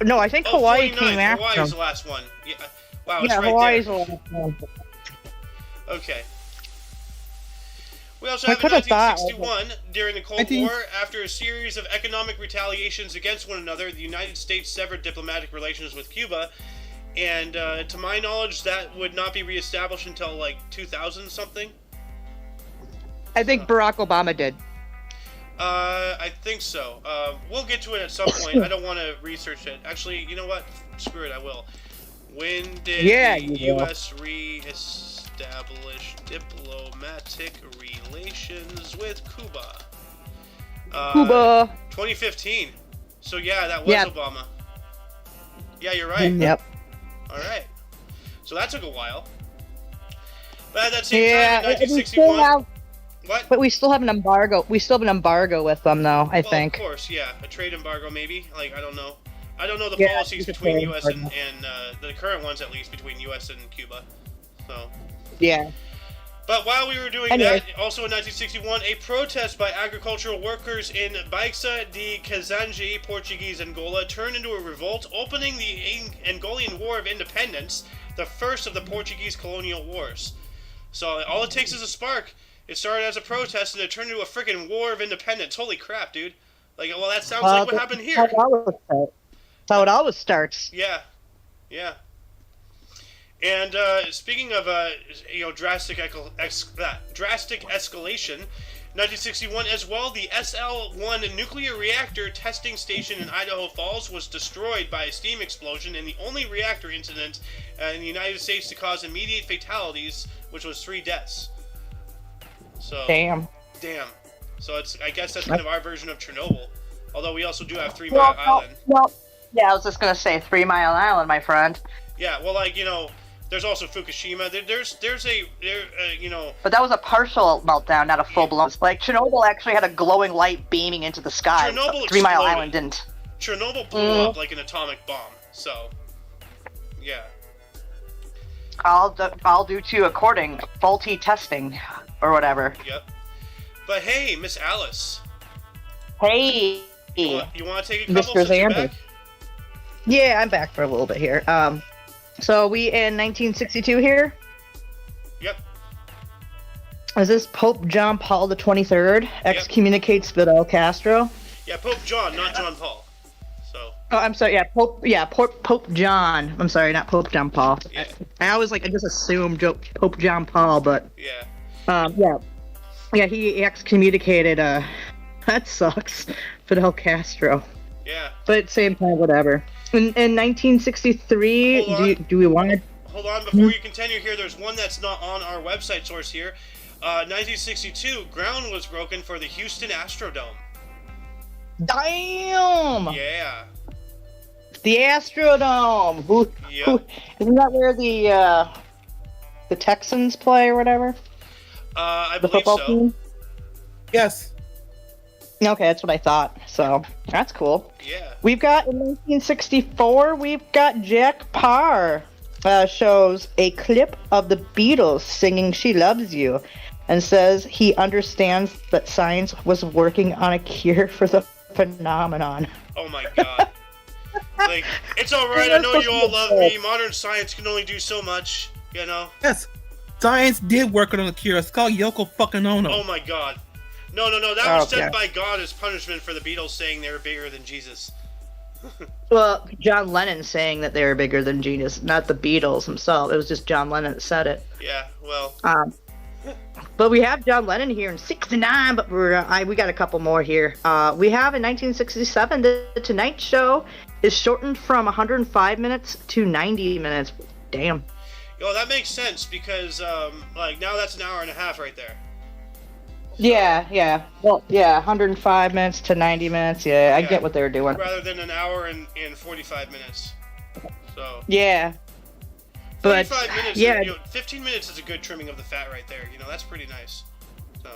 Hawaii 49th. came after. Hawaii's the last one. Yeah. Wow, it's Yeah, right Hawaii's there. the last one. Okay. We also I have in could've thought- 1961, during the Cold 19 War, after a series of economic retaliations against one another, the United States severed diplomatic relations with Cuba, and to my knowledge, that would not be reestablished until like 2000 something. I think Barack Obama did. I think so. We'll get to it at some point. I don't want to research it. Actually, you know what? Screw it, I will. When did the you will. U.S. re-establish diplomatic relations with Cuba? Cuba. 2015. So yeah, that was Yeah. Obama. Yeah, you're right. Yep. All right. So that took a while. But at that same Yeah, time, in we still 1961... have, What? but we still have an embargo. We still have an embargo with them, though. I Well, think. of course, yeah. A trade embargo, maybe. Like, I don't know. I don't know the Yeah, policies it's a between trade U.S. and embargo. the current ones, at least, between U.S. and Cuba. So... Yeah. But while we were doing Anyway. that, also in 1961, a protest by agricultural workers in Baixa de Kazanji, Portuguese Angola, turned into a revolt, opening the Angolan War of Independence, the first of the Portuguese colonial wars. So all it takes is a spark. It started as a protest, and it turned into a freaking war of independence. Holy crap, dude. Like, well, that sounds like what happened here. That's how it always starts. Yeah, yeah. And speaking of drastic escalation, 1961 as well, the SL-1 nuclear reactor testing station in Idaho Falls was destroyed by a steam explosion, and the only reactor incident in the United States to cause immediate fatalities, which was 3 deaths. So Damn. So I guess that's kind of our version of Chernobyl. Although we also do have 3 Mile Island. Well, yeah, I was just gonna say 3 Mile Island, my friend. Yeah, well, like, there's also Fukushima. But that was a partial meltdown, not a full blown. Like Chernobyl actually had a glowing light beaming into the sky. Chernobyl 3 Mile exploded. Island didn't. Chernobyl blew up like an atomic bomb. So, yeah. All due to according faulty testing or whatever. Yep. But hey, Miss Alice. Hey. You want to take a couple Mr. since you're Xander. back? Yeah, I'm back for a little bit here. So we in 1962 here. Yep. Is this Pope John Paul the 23rd excommunicates Fidel Castro? Yeah, Pope John, not John Paul. So. Oh, I'm sorry. Yeah, Pope John. I'm sorry, not Pope John Paul. Yeah. I always I just assumed Pope John Paul, but Yeah. yeah, he excommunicated. That sucks, Fidel Castro. Yeah. But at the same time, whatever. In 1963, Hold on. do we want to? Hold on, before you continue here, there's one that's not on our website source here. 1962, ground was broken for the Houston Astrodome. Damn! Yeah. The Astrodome. Isn't that where the Texans play or whatever? I The believe football so. team. Yes. Okay, that's what I thought. So that's cool. Yeah. We've got in 1964. We've got Jack Parr shows a clip of the Beatles singing "She Loves You," and says he understands that science was working on a cure for the phenomenon. Oh my god. Like, it's alright, I know you all love me. Modern science can only do so much, Yes. Science did work on a cure. It's called Yoko fucking Ono. Oh my god. No, that was sent by God as punishment for the Beatles saying they were bigger than Jesus. Well, John Lennon saying that they were bigger than genius, not the Beatles themselves. It was just John Lennon that said it. Yeah, well. But we have John Lennon here in '69, but we got a couple more here. We have in 1967, The Tonight Show is shortened from 105 minutes to 90 minutes. Damn. Yo, that makes sense because, now that's an hour and a half right there. Yeah. Well, yeah, 105 minutes to 90 minutes. Yeah, I Yeah. get what they were doing. Rather than an hour and 45 minutes. So Yeah, but 45 minutes, yeah. 15 minutes is a good trimming of the fat right there. That's pretty nice. So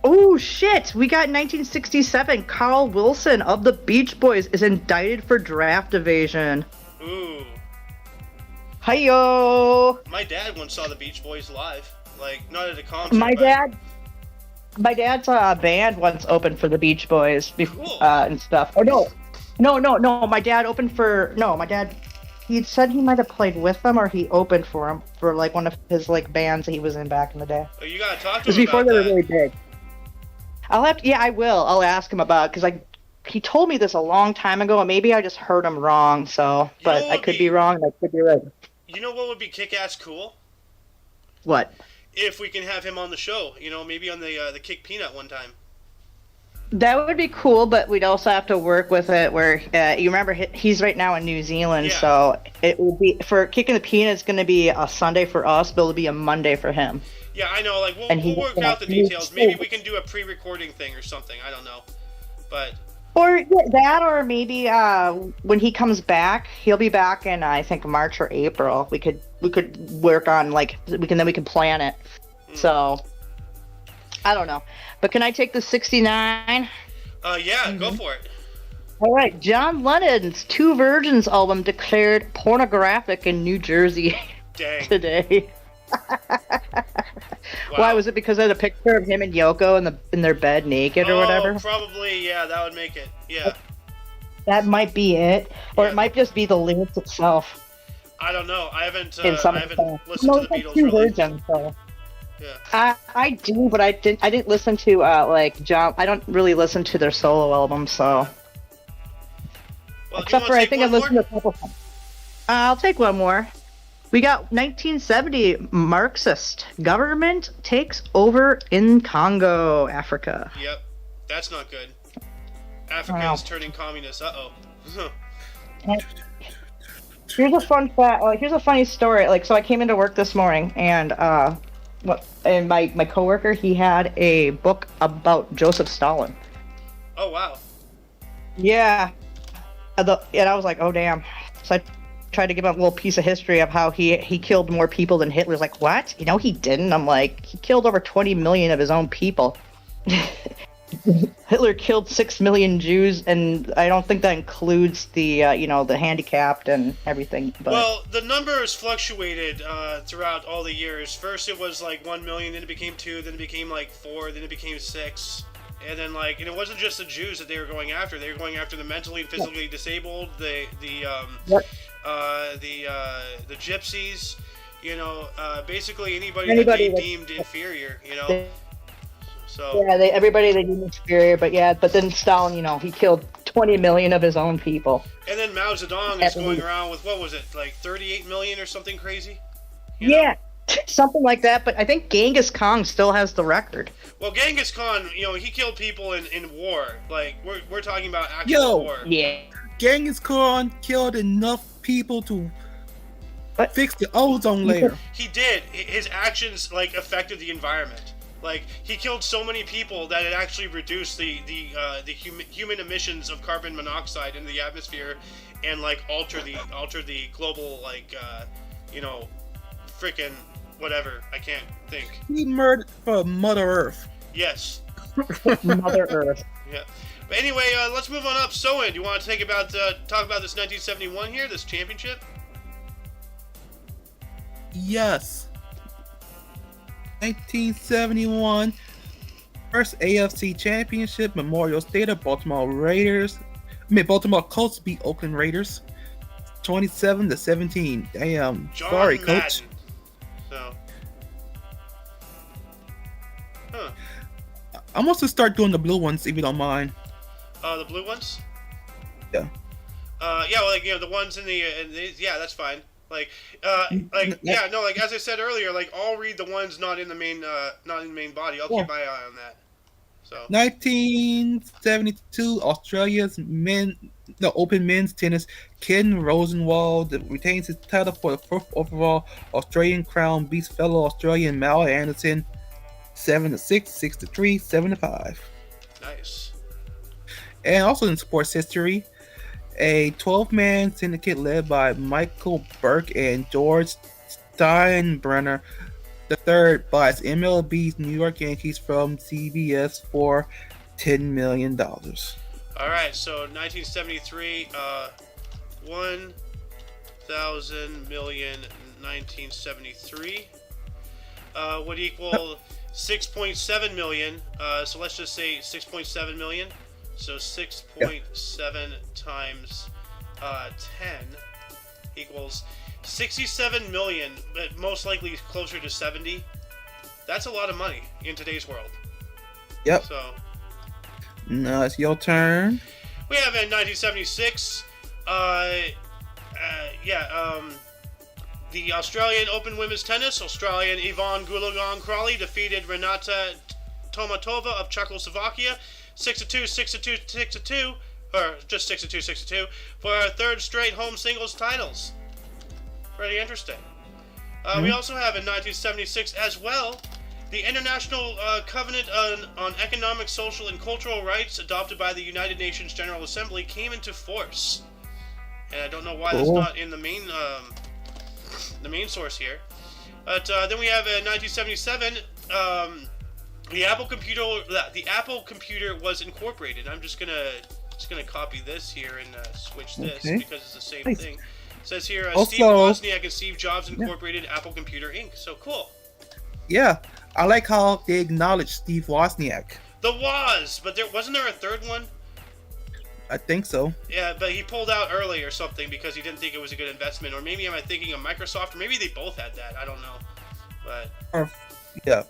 Oh shit! We got 1967. Carl Wilson of the Beach Boys is indicted for draft evasion. ooh, Hi-yo! my dad once saw the Beach Boys live, like not at a concert. My but... dad's band once opened for the Beach Boys Cool. And stuff. Oh no! My dad opened for My dad. He said he might have played with them, or he opened for him for like one of his like bands that he was in back in the day. Oh, you gotta talk It to was him before about they were that. really big. I'll have to. Yeah, I will. I'll ask him about because he told me this a long time ago, and maybe I just heard him wrong. So, You know but what I would could be- be wrong, and I could be right. You know what would be kick-ass cool? What? If we can have him on the show, maybe on the Kick Peanut one time. That would be cool, but we'd also have to work with it where you remember he's right now in New Zealand, Yeah. so it will be for Kicking the Peanut. It's going to be a Sunday for us, but it'll be a Monday for him. Yeah, I know. Like And we'll he- work out the details. Maybe we can do a pre-recording thing or something. I don't know, but Or that, or maybe when he comes back, he'll be back in I think March or April. We could work on we can plan it. So I don't know, but can I take the 69? yeah, go for it. All right, John Lennon's Two Virgins album declared pornographic in New Jersey Dang. today. Wow. Why was it? Because I had a picture of him and Yoko in their bed naked or whatever. Probably. Yeah, that would make it. Yeah. That might be it, or Yeah. it might just be the lyrics itself. I don't know. I haven't. In some I haven't songs. listened No, to the it's like Beatles Two really. Virgins. So. Yeah. I do, but I didn't listen to John. I don't really listen to their solo albums, so Well, except for I think I listened to a couple. I'll take one more. We got 1970 Marxist government takes over in Congo, Africa. Yep. That's not good. Africa Wow. is turning communist. Uh-oh. Here's a fun fact. Here's a funny story. So I came into work this morning, and my coworker, he had a book about Joseph Stalin. Oh wow. Yeah, and I was like, oh damn. So I tried to give him a little piece of history of how he killed more people than Hitler's. Like, what? He didn't. I'm like, he killed over 20 million of his own people. Hitler killed 6 million Jews, and I don't think that includes the the handicapped and everything. But Well, the numbers fluctuated throughout all the years. First, it was like 1 million, then it became 2, then it became like 4, then it became 6, and then and it wasn't just the Jews that they were going after. They were going after the mentally and physically disabled, the gypsies. Basically anybody that they deemed inferior. So yeah, everybody they deemed inferior. But then Stalin, he killed 20 million of his own people. and then Mao Zedong is going around with what was it, like 38 million or something crazy? Yeah, something like that. But I think Genghis Khan still has the record. Well, Genghis Khan, he killed people in war. Like we're talking about actual war. Yeah. Genghis Khan killed enough people to fix the ozone layer. He did. His actions affected the environment. He killed so many people that it actually reduced the human emissions of carbon monoxide into the atmosphere, and alter the global frickin' whatever. I can't think. He murdered for Mother Earth. Yes. Mother Earth. Yeah. But anyway, let's move on up. Soen, do you want to talk about this 1971 here, this championship? Yes. 1971, first AFC Championship, Memorial Stadium, Baltimore Colts beat Oakland Raiders 27-17. Damn. John Sorry, Madden. coach. So. Huh. I'm going to start doing the blue ones if you don't mind. The blue ones? Yeah. The ones in the yeah, that's fine. As I said earlier, I'll read the ones not in the main body. I'll keep my eye on that. So 1972, Australia's Open men's tennis, Ken Rosenwald retains his title for the first overall Australian crown, beats fellow Australian Mal Anderson 7-6, 6-3, 7-5. Nice. And also in sports history, a 12-man syndicate led by Michael Burke and George Steinbrenner III buys MLB's New York Yankees from CBS for $10 million. All right, so 1973, 1,000 million 1973 would equal 6.7 million. So let's just say 6.7 million. So 6.7 times 10 equals 67 million, but most likely closer to 70. That's a lot of money in today's world. Yep. So Now it's your turn. we have in 1976, the Australian Open Women's Tennis, Australian Yvonne Goolagong-Crawley defeated Renata Tomatova of Czechoslovakia 6-2, 6-2, 6-2, or just 6-2, 6-2 for her third straight home singles titles. Pretty interesting. We also have in 1976 as well the International Covenant on Economic, Social, and Cultural Rights, adopted by the United Nations General Assembly, came into force. And I don't know why that's not in the main source here. But then we have in 1977, the Apple computer was incorporated. I'm just gonna copy this here and switch this because it's the same thing. It says here Steve Wozniak and Steve Jobs incorporated Apple Computer Inc. So cool. Yeah, I like how they acknowledge Steve Wozniak. The Woz, but wasn't there a third one? I think so. Yeah, but he pulled out early or something because he didn't think it was a good investment, or maybe am I thinking of Microsoft, or maybe they both had that. I don't know, but yeah,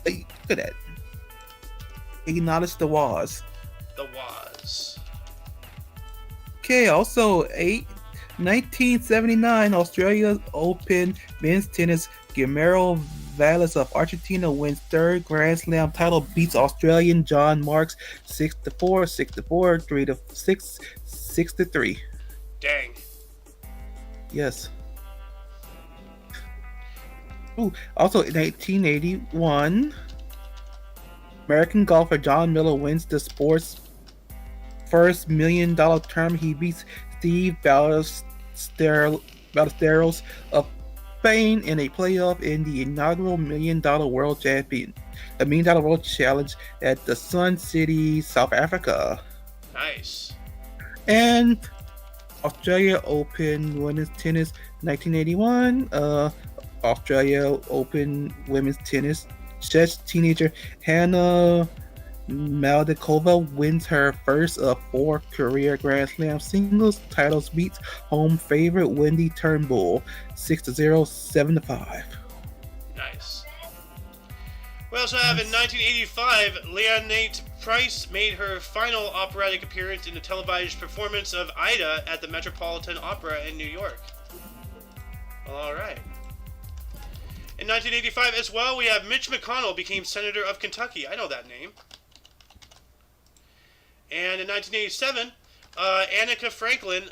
look at that. Acknowledge the Woz. The Woz. Okay, also 1979 Australia Open men's tennis. Guillermo Valles of Argentina wins third Grand Slam title, beats Australian John Marks 6-4, 6-4, 3-6, 6-3. Dang. Yes. Ooh, also in 1981, American golfer John Miller wins the sport's first $1 million tournament. He beats Steve Ballesteros of Spain in a playoff in the inaugural $1 million World Challenge at the Sun City, South Africa. Nice. And Australia Open Women's Tennis 1981. Australia Open Women's Tennis. Czech teenager Hannah Maldikova wins her first of 4 career Grand Slam singles titles, beats home favorite Wendy Turnbull 6-0, 7-5. Nice. We also have in 1985, Leonate Price made her final operatic appearance in the televised performance of Aida at the Metropolitan Opera in New York. Well, all right. In 1985 as well, we have Mitch McConnell became Senator of Kentucky. I know that name. And in 1987, Aretha Franklin,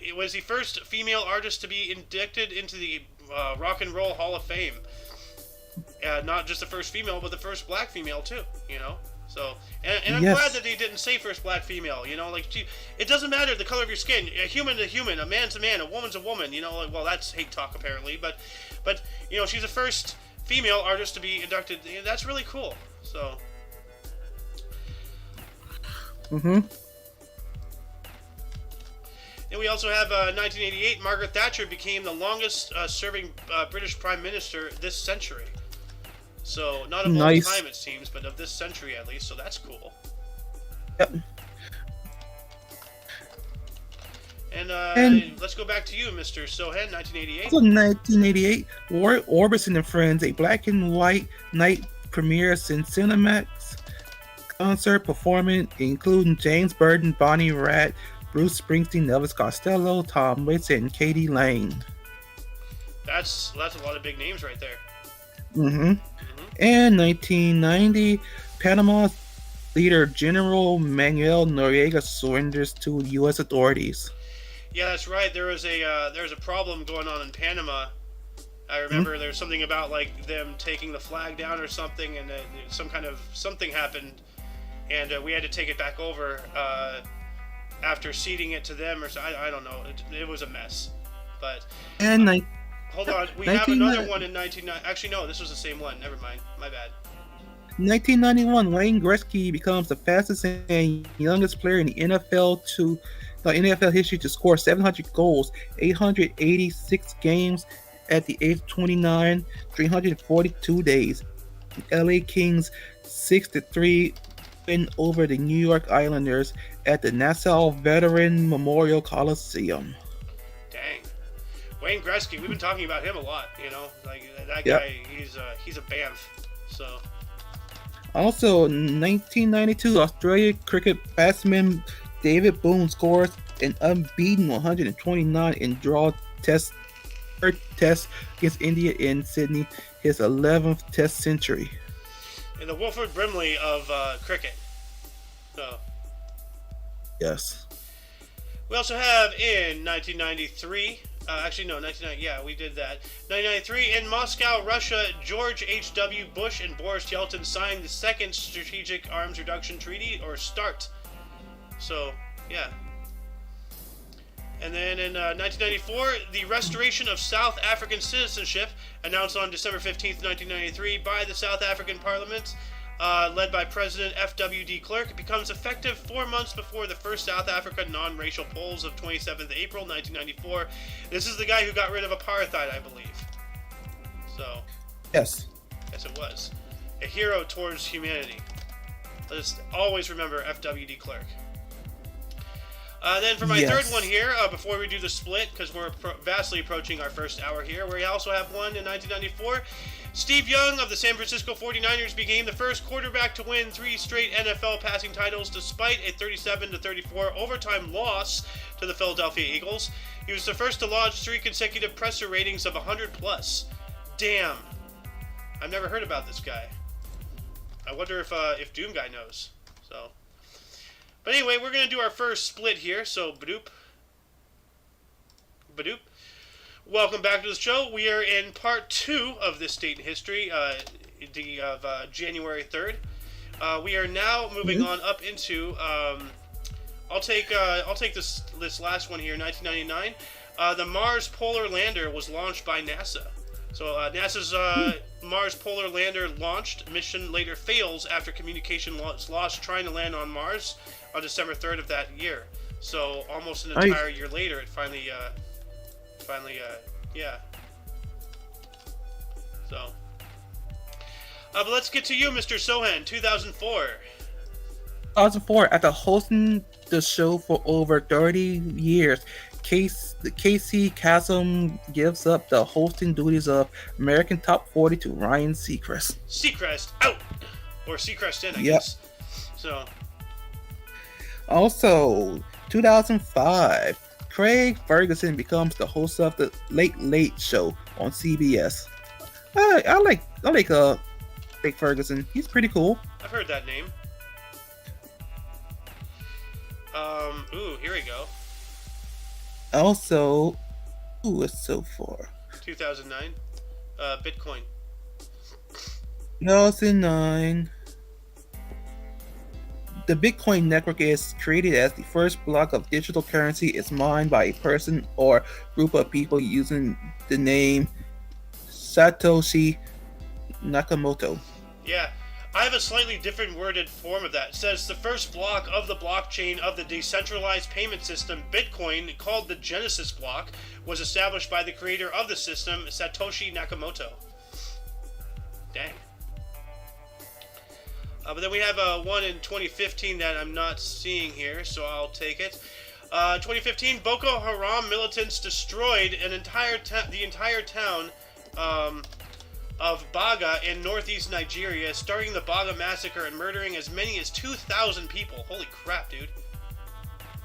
it was the first female artist to be inducted into the Rock and Roll Hall of Fame. Not just the first female, but the first black female too. You know, so and I'm glad that they didn't say first black female. You know, like it doesn't matter the color of your skin. A human to human, a man's a man, a woman's a woman. You know, like, well that's hate talk apparently, but you know she's the first female artist to be inducted. That's really cool. So. And we also have 1988. Margaret Thatcher became the longest serving British Prime Minister this century. So not of all time it seems, but of this century at least. So that's cool. Yep. And let's go back to you, Mr. Sohan, 1988. Also 1988, Orbison and Friends, a black and white night premieres in Cinemax concert performance, including James Burton, Bonnie Raitt, Bruce Springsteen, Elvis Costello, Tom Waits, and Katie Lang. That's a lot of big names right there. And 1990, Panama's leader General Manuel Noriega surrenders to U.S. authorities. Yeah, that's right. There's a problem going on in Panama, I remember there's something about like them taking the flag down or something, and something happened, and we had to take it back over after ceding it to them, or so. I don't know. It was a mess, but. And Hold on, we have another one in 1990. Actually, no, this was the same one. Never mind. My bad. 1991, Wayne Gretzky becomes the fastest and youngest player in the NFL history to score 700 goals, 886 games at the age of 29, 342 days. LA Kings 6-3 win over the New York Islanders at the Nassau Veteran Memorial Coliseum. Dang. Wayne Gretzky, we've been talking about him a lot, like that Yep. guy, he's a Banff, so. Also, 1992, Australia cricket batsman David Boone scores an unbeaten 129 in third test against India in Sydney, his 11th test century. And the Wilford Brimley of cricket. So. Yes. We also have in 1993. Actually, no, 1990. Yeah, we did that. 1993 in Moscow, Russia. George H.W. Bush and Boris Yeltsin signed the Second Strategic Arms Reduction Treaty, or START. So, yeah. And then in 1994, the restoration of South African citizenship, announced on December 15th, 1993, by the South African Parliament, led by President F.W. de Klerk, becomes effective 4 months before the first South Africa non-racial polls of 27th April 1994. This is the guy who got rid of apartheid, I believe. So, Yes. yes, it was. A hero towards humanity. Let us always remember F.W. de Klerk. Then for my third one here, before we do the split, because we're vastly approaching our first hour here, we also have one in 1994. Steve Young of the San Francisco 49ers became the first quarterback to win 3 straight NFL passing titles despite a 37-34 overtime loss to the Philadelphia Eagles. He was the first to lodge 3 consecutive presser ratings of 100+. Damn. I've never heard about this guy. I wonder if Doom Guy knows. So, but anyway, we're going to do our first split here, so badoop. Badoop. Welcome back to the show. We are in part 2 of this date in history, of January 3rd. We are now moving on up into. I'll take this last one here, 1999. The Mars Polar Lander was launched by NASA. So NASA's Mars Polar Lander launched. Mission later fails after communication was lost trying to land on Mars on December 3rd of that year. So almost an entire year later, it finally, yeah. So, but let's get to you, Mr. Sohan, 2004. 2004, after hosting the show for over 30 years, Casey Kasem gives up the hosting duties of American Top 40 to Ryan Seacrest. Seacrest out! Or Seacrest in, I guess. So. Also, 2005, Craig Ferguson becomes the host of the Late Late Show on CBS. I like Craig Ferguson. He's pretty cool. I've heard that name. Ooh, here we go. Also, it's so far. 2009. Bitcoin. 2009. The Bitcoin network is created as the first block of digital currency is mined by a person or group of people using the name Satoshi Nakamoto. Yeah, I have a slightly different worded form of that. It says the first block of the blockchain of the decentralized payment system, Bitcoin, called the Genesis block, was established by the creator of the system, Satoshi Nakamoto. Dang. But then we have one in 2015 that I'm not seeing here, so I'll take it. 2015, Boko Haram militants destroyed the entire town of Baga in northeast Nigeria, starting the Baga massacre and murdering as many as 2,000 people. Holy crap, dude.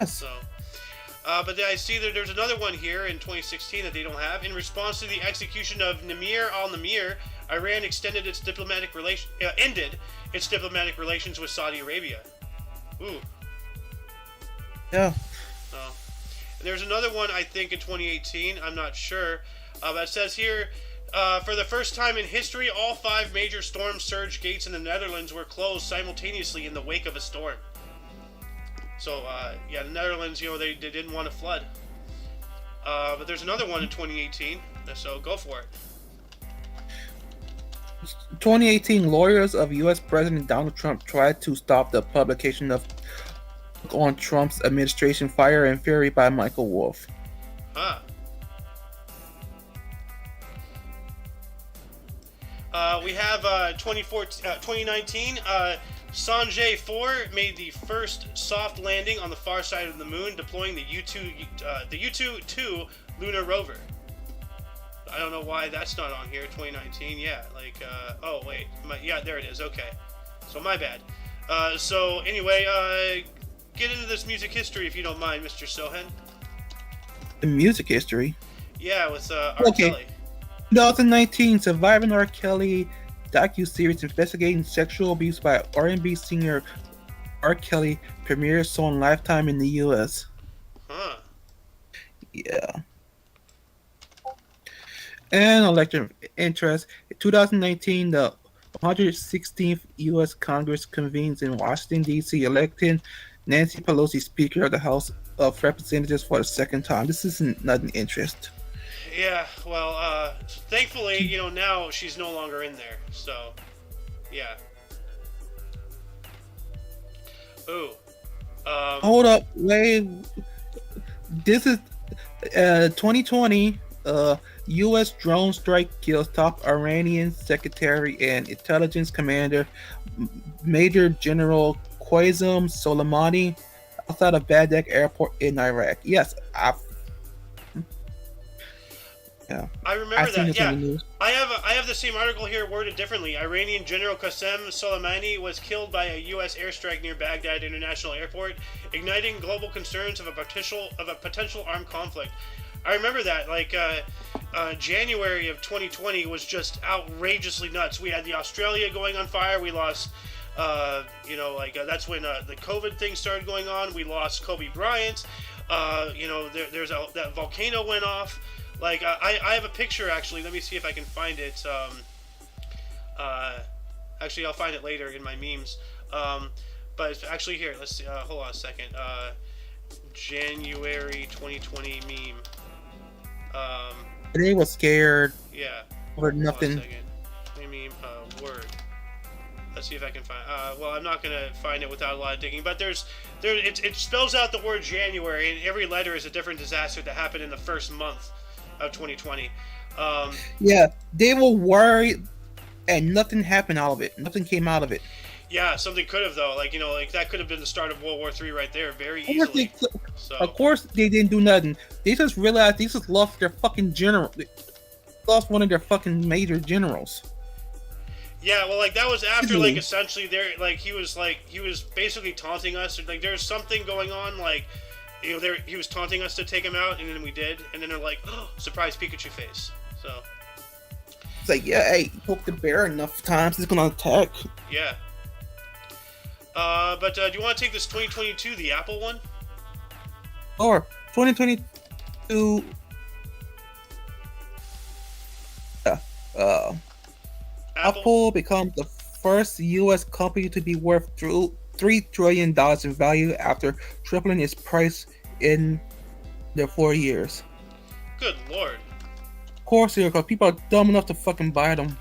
Yes. So, but I see that there's another one here in 2016 that they don't have. In response to the execution of Namir al-Namir, Iran ended its diplomatic relations with Saudi Arabia. Ooh. Yeah. And there's another one, I think, in 2018. I'm not sure. But it says here, For the first time in history, all 5 major storm surge gates in the Netherlands were closed simultaneously in the wake of a storm. So, yeah, the Netherlands, they didn't want to flood. But there's another one in 2018, so go for it. 2018, lawyers of U.S. President Donald Trump tried to stop the publication of on Trump's administration, Fire and Fury by Michael Wolff. Huh. We have 2019. Sanjay 4 made the first soft landing on the far side of the moon, deploying the U-2 lunar rover. I don't know why that's not on here. 2019, yeah. Oh wait, yeah, there it is. Okay, so my bad. So anyway, get into this music history if you don't mind, Mr. Sohan. The music history. Yeah, with R. Kelly. 2019, Surviving R. Kelly docu-series investigating sexual abuse by R&B singer R. Kelly premieres on Lifetime in the U.S. Huh. Yeah. And election interest. In 2019, the 116th U.S. Congress convenes in Washington, D.C., electing Nancy Pelosi Speaker of the House of Representatives for the second time. This isn't nothing interest. Yeah, well, thankfully, now she's no longer in there, so, yeah. Ooh. Hold up, wait. This is 2020. U.S. drone strike kills top Iranian secretary and intelligence commander, Major General Qasem Soleimani, outside of Baghdad airport in Iraq. Yes, I remember that. Yeah, news. I have the same article here worded differently. Iranian General Qasem Soleimani was killed by a U.S. airstrike near Baghdad International Airport, igniting global concerns of a potential armed conflict. I remember that. January of 2020 was just outrageously nuts. We had the Australia going on fire. We lost. That's when the COVID thing started going on. We lost Kobe Bryant. That volcano went off. I have a picture, actually. Let me see if I can find it. Actually, I'll find it later in my memes. But actually, here, let's see. Hold on a second. January 2020 meme. They were scared. Yeah. Or nothing. Hold on a second. Meme, word. Let's see if I can find. Well, I'm not gonna find it without a lot of digging. But it spells out the word January, and every letter is a different disaster that happened in the first month of 2020. Yeah, they were worried, and nothing happened out of it. Nothing came out of it. Yeah, something could have though. That could have been the start of World War III right there, very easily. Of course, they didn't do nothing. They just realized they just lost their fucking general. They lost one of their fucking major generals. Yeah, well, that was after essentially he was basically taunting us. There's something going on. He was taunting us to take him out, and then we did, and then they're like, oh, surprise Pikachu face. So it's hey, poke the bear enough times, it's gonna attack. Yeah. But do you want to take this 2022, the Apple one? Or 2022. Apple becomes the first U.S. company to be worth $3 trillion in value after tripling its price in their 4 years. Good lord. Of course, because people are dumb enough to fucking buy them.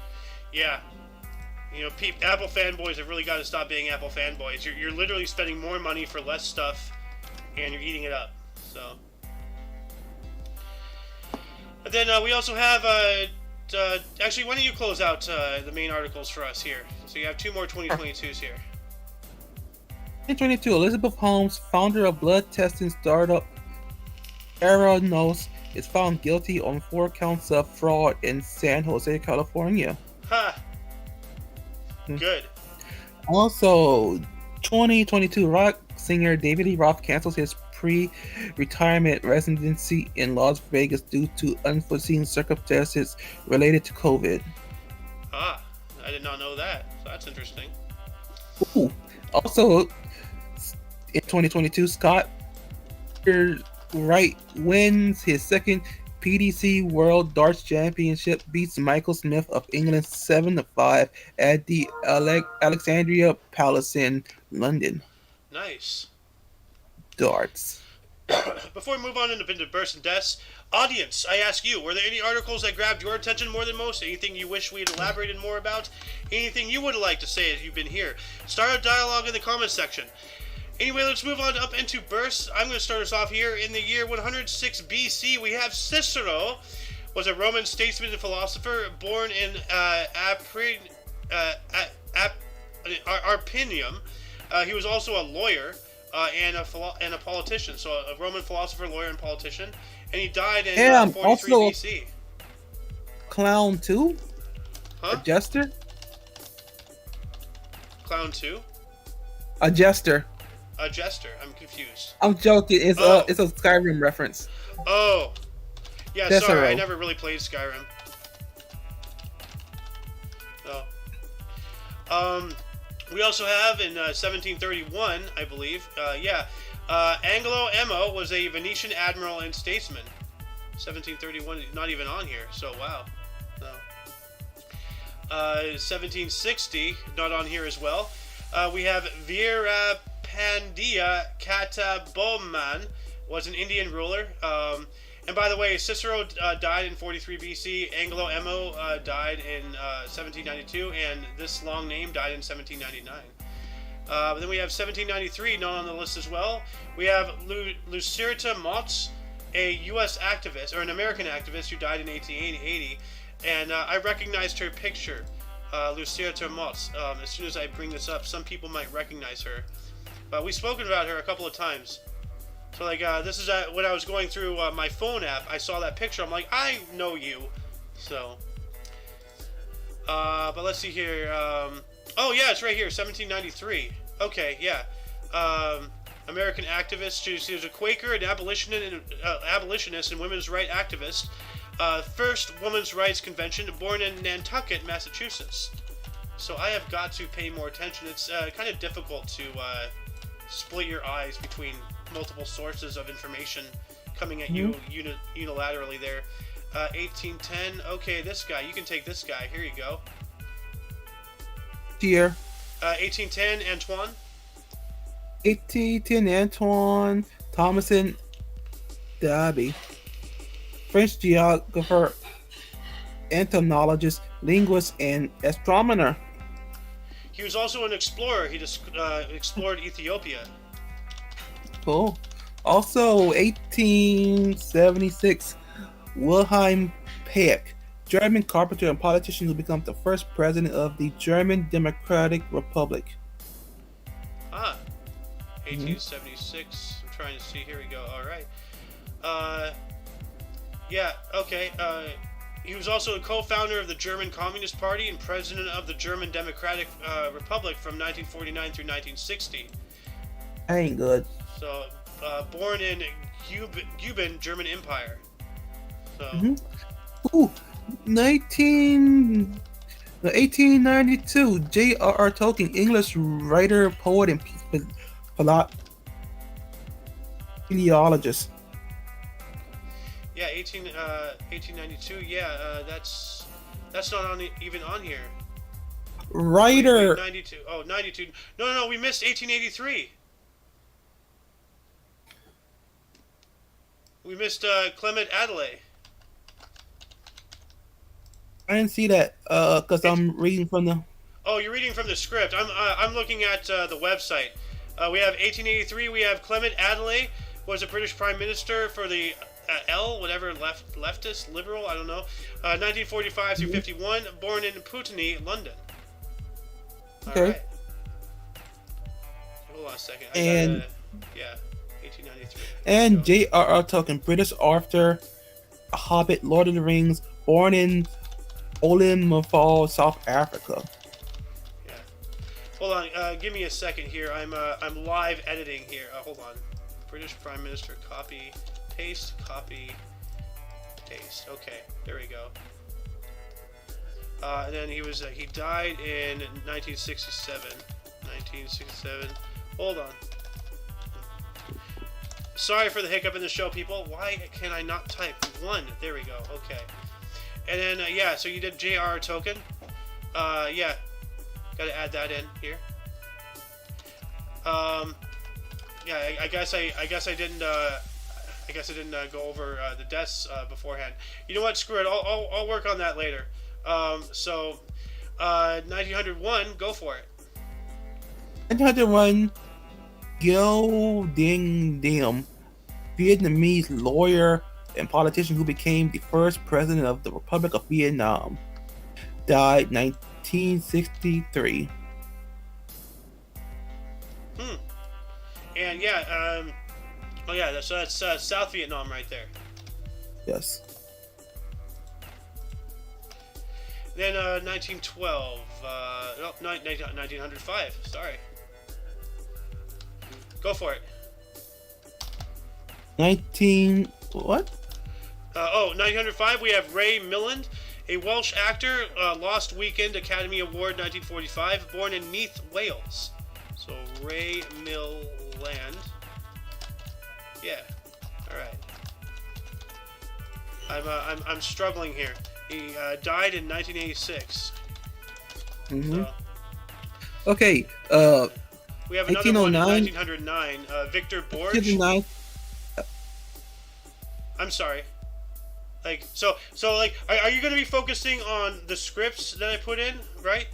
Yeah. Apple fanboys have really got to stop being Apple fanboys. You're literally spending more money for less stuff, and you're eating it up. So. And then we also have actually, why don't you close out the main articles for us here? So you have 2 more 2022s here. 2022, Elizabeth Holmes, founder of blood testing startup Theranos, is found guilty on 4 counts of fraud in San Jose, California. Ha! Good. Also, 2022, rock singer David Lee Roth cancels his pre-retirement residency in Las Vegas due to unforeseen circumstances related to COVID. Ah, I did not know that. So that's interesting. Ooh. Also, in 2022, Scott Wright wins his second PDC World Darts Championship beats Michael Smith of England 7-5 at the Alexandria Palace in London. Nice. Darts. Before we move on into bursts and deaths, audience, I ask you, were there any articles that grabbed your attention more than most? Anything you wish we had elaborated more about? Anything you would like to say as you've been here? Start a dialogue in the comments section. Anyway, let's move on up into bursts. I'm going to start us off here. In the year 106 BC, we have Cicero, was a Roman statesman and philosopher born in Arpinium. He was also a lawyer and a politician. So a Roman philosopher, lawyer, and politician. And he died in 43 also BC. Clown too? Huh? A jester? Clown 2? A jester. A jester. I'm confused. I'm joking. It's Oh. a Skyrim reference. Oh. Yeah, Cicero. sorry. I never really played Skyrim. No. We also have in 1731, I believe, Angelo Emo was a Venetian admiral and statesman. 1731, not even on here, so wow. No. 1760, not on here as well. We have Veerapandiya Kattabomman, was an Indian ruler. And by the way, Cicero died in 43 BC. Angelo Emo died in 1792, and this long name died in 1799. But then we have 1793, not on the list as well. We have Lucretia Mott, a U.S. activist, or an American activist who died in 1880. And I recognized her picture, Lucretia Mott. As soon as I bring this up, some people might recognize her. But we've spoken about her a couple of times. So, like, this is when I was going through my phone app, I saw that picture. I'm like, I know you. So, but let's see here. Oh, yeah, it's right here, 1793. Okay, yeah. American activist. She was a Quaker, an abolitionist and women's rights activist. First women's rights convention, born in Nantucket, Massachusetts. So I have got to pay more attention. It's kind of difficult to split your eyes between multiple sources of information coming at you unilaterally there. 1810. Okay, this guy. You can take this guy. Here you go. Here. 1810. Antoine. 1810 Antoine Thomason Darby. French geographer, entomologist, linguist, and astronomer. He was also an explorer. He just explored Ethiopia. Cool. Also, 1876, Wilhelm Pieck, German carpenter and politician who becomes the first president of the German Democratic Republic. 1876. I'm trying to see. Here we go. All right. Yeah. Okay. He was also a co-founder of the German Communist Party and president of the German Democratic Republic from 1949 through 1960. I ain't good. So, born in Cuban, German Empire. So. Ooh, 1892, J.R.R. Tolkien, English writer, poet, and philologist. Yeah, 1892. Yeah, that's not even on here. Writer. Wait, 92. Oh, 92. No, we missed 1883. We missed Clement Adelaide. I didn't see that because I'm reading from the. Oh, you're reading from the script. I'm looking at the website. We have 1883. We have Clement Adelaide was a British Prime Minister for the leftist, liberal, I don't know. 1945 through 51. Born in Putney, London. Okay. All right. Hold on a second. 1893. And J.R.R. Tolkien, British author, Hobbit, Lord of the Rings, born in Olimafal, South Africa. Yeah. Hold on. Give me a second here. I'm live editing here. Hold on. British Prime Minister. Copy, paste. Copy, paste. Okay. There we go. And then he died in 1967. 1967. Hold on. Sorry for the hiccup in the show, people. Why can I not type? 1. There we go. Okay. And then, yeah, so you did J.R.R. Tolkien. Yeah. Gotta add that in here. Yeah, I guess I didn't go over the deaths beforehand. You know what? Screw it. I'll work on that later. So 1901, go for it. 1901, Gil Ding Diem, Vietnamese lawyer and politician who became the first president of the Republic of Vietnam, died 1963. And yeah, oh yeah, so that's South Vietnam right there. Yes. Then 1912, no, 1905. Sorry. Go for it. 1905, we have Ray Milland, a Welsh actor, Lost Weekend Academy Award 1945, born in Neath, Wales. So Ray Milland. Yeah. All right. I'm struggling here. He died in 1986. Mm-hmm. So, Okay. we have another one in 1909. 1909. Victor Borge. 1909. I'm sorry. Like so like are you going to be focusing on the scripts that I put in, right?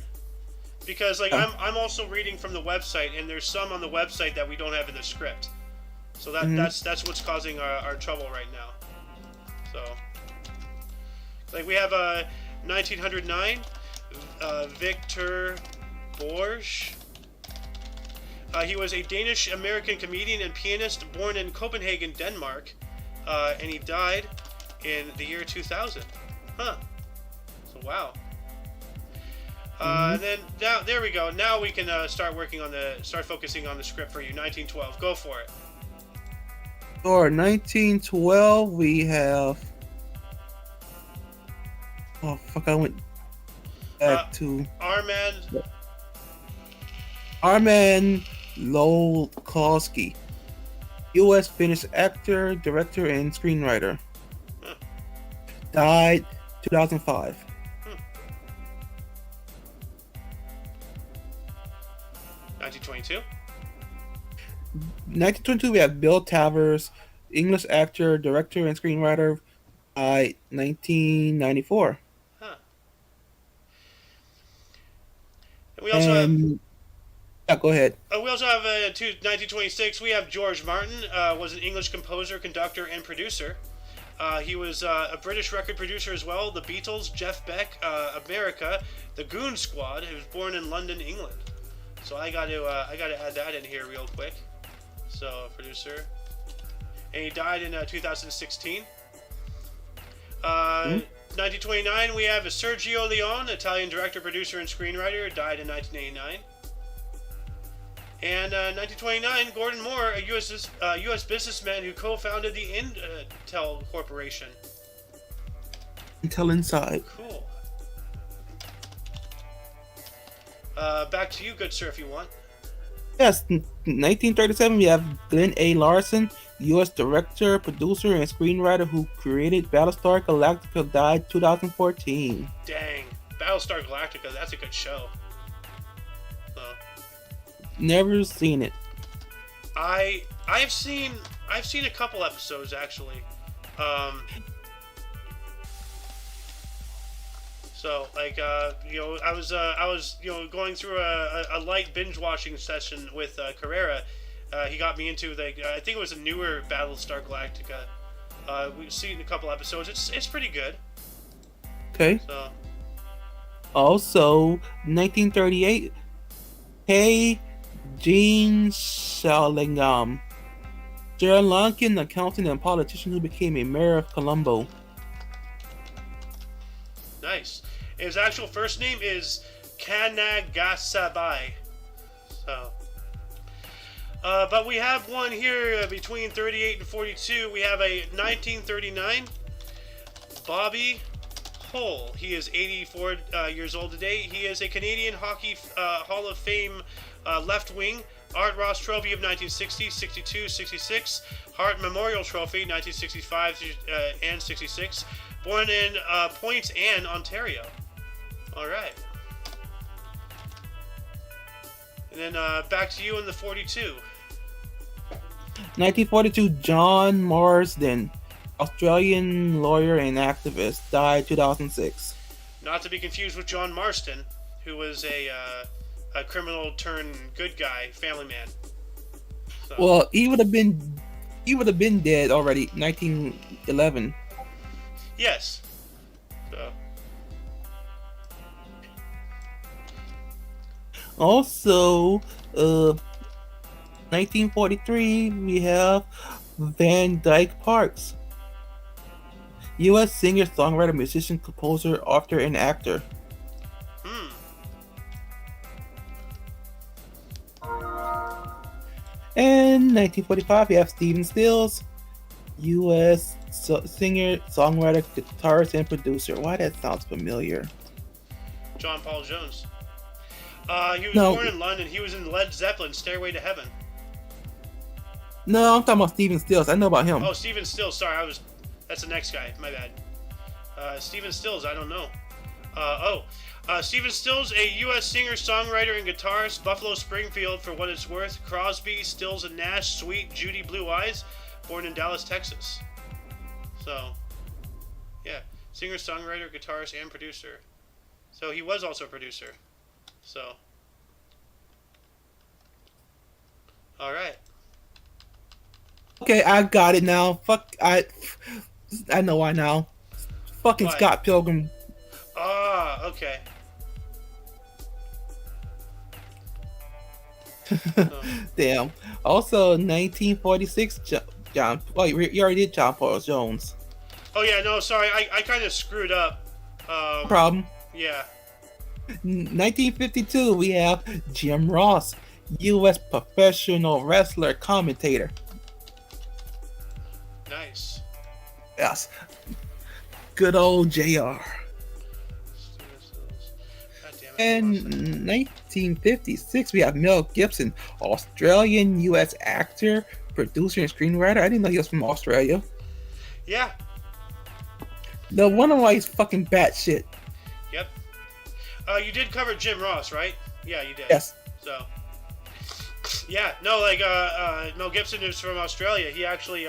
Because like I'm also reading from the website, and there's some on the website that we don't have in the script. So that's what's causing our trouble right now. So like we have 1909 Victor Borge. He was a Danish-American comedian and pianist born in Copenhagen, Denmark, and he died in the year 2000. Huh. So wow. And then now there we go. Now we can start focusing on the script for you. 1912. Go for it. For 1912, we have. Oh fuck! I went back to Armand Lolkowski, U.S. Finnish actor, director, and screenwriter. Died 2005. 1922. 1922, we have Bill Tavers, English actor, director, and screenwriter. Died 1994. Huh. And we also have. Yeah, go ahead. We also have 1926. We have George Martin. Was an English composer, conductor, and producer. He was a British record producer as well. The Beatles, Jeff Beck, America, the Goon Squad. He was born in London, England. So I got to add that in here real quick. So producer, and he died in 2016. 1929, we have Sergio Leone, Italian director, producer, and screenwriter. Died in 1989. And 1929, Gordon Moore, a U.S. businessman who co-founded the Intel Corporation. Intel Inside. Cool. Back to you, good sir, if you want. Yes, 1937, we have Glenn A. Larson, U.S. director, producer, and screenwriter who created Battlestar Galactica, died 2014. Dang. Battlestar Galactica, that's a good show. Never seen it. I've seen a couple episodes actually. So like I was going through a light binge watching session with Carrera. He got me into I think it was a newer Battlestar Galactica. We've seen a couple episodes. It's pretty good. Okay. So. Also, 1938, Hey Jean Shalingam, Sri Lankan accountant and politician who became a mayor of Colombo. Nice. His actual first name is Kanagasabai. So, but we have one here between 38 and 42. We have a 1939 Bobby Cole. He is 84 years old today. He is a Canadian Hockey Hall of Fame left wing. Art Ross Trophy of 1960, 62, 66. Hart Memorial Trophy 1965 and 66. Born in Point Anne, Ontario. All right. And then back to you in the 42. 1942, John Marsden, Australian lawyer and activist, died 2006. Not to be confused with John Marston, who was a criminal turned good guy, family man. So. Well, he would have been dead already, 1911. Yes. So. Also, 1943, we have Van Dyke Parks, U.S. singer, songwriter, musician, composer, author, and actor. And 1945, we have Stephen Stills, U.S. singer, songwriter, guitarist, and producer. Why that sounds familiar? John Paul Jones. He was born in London. He was in Led Zeppelin, Stairway to Heaven. No, I'm talking about Stephen Stills. I know about him. Oh, Stephen Stills. Sorry, that's the next guy. My bad. Stephen Stills. I don't know. Stephen Stills, a U.S. singer, songwriter, and guitarist. Buffalo Springfield, for what it's worth. Crosby, Stills, and Nash. Sweet Judy Blue Eyes. Born in Dallas, Texas. So, yeah, singer, songwriter, guitarist, and producer. So he was also a producer. So, all right. Okay, I got it now. I know why now. Fucking Why? Scott Pilgrim. Ah, okay. Damn. Also, 1946, John. Oh, you already did John Paul Jones. Oh yeah, no, sorry, I kind of screwed up. No problem. Yeah. 1952, we have Jim Ross, U.S. professional wrestler, commentator. Nice. Yes. Good old JR. God damn it, And 1956, we have Mel Gibson, Australian U.S. actor, producer, and screenwriter. I didn't know he was from Australia. Yeah. No wonder why he's fucking batshit. Yep. You did cover Jim Ross, right? Yeah, you did. Yes. So. Yeah, no, like Mel Gibson is from Australia. He actually,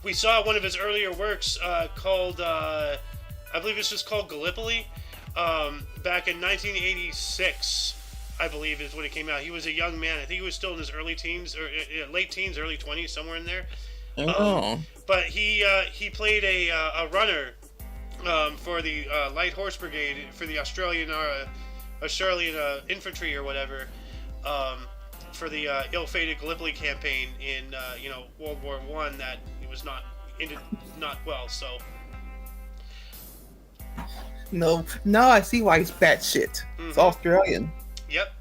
we saw one of his earlier works called, I believe this was called Gallipoli, back in 1986. I believe is when it came out. He was a young man. I think he was still in his early teens or late teens, early 20s, somewhere in there. Oh. But he played a runner for the Light Horse Brigade for the Australian infantry or whatever, for the ill-fated Gallipoli campaign in World War I that it was not ended not well. So No, now I see why he's batshit. Mm-hmm. It's Australian. Yep.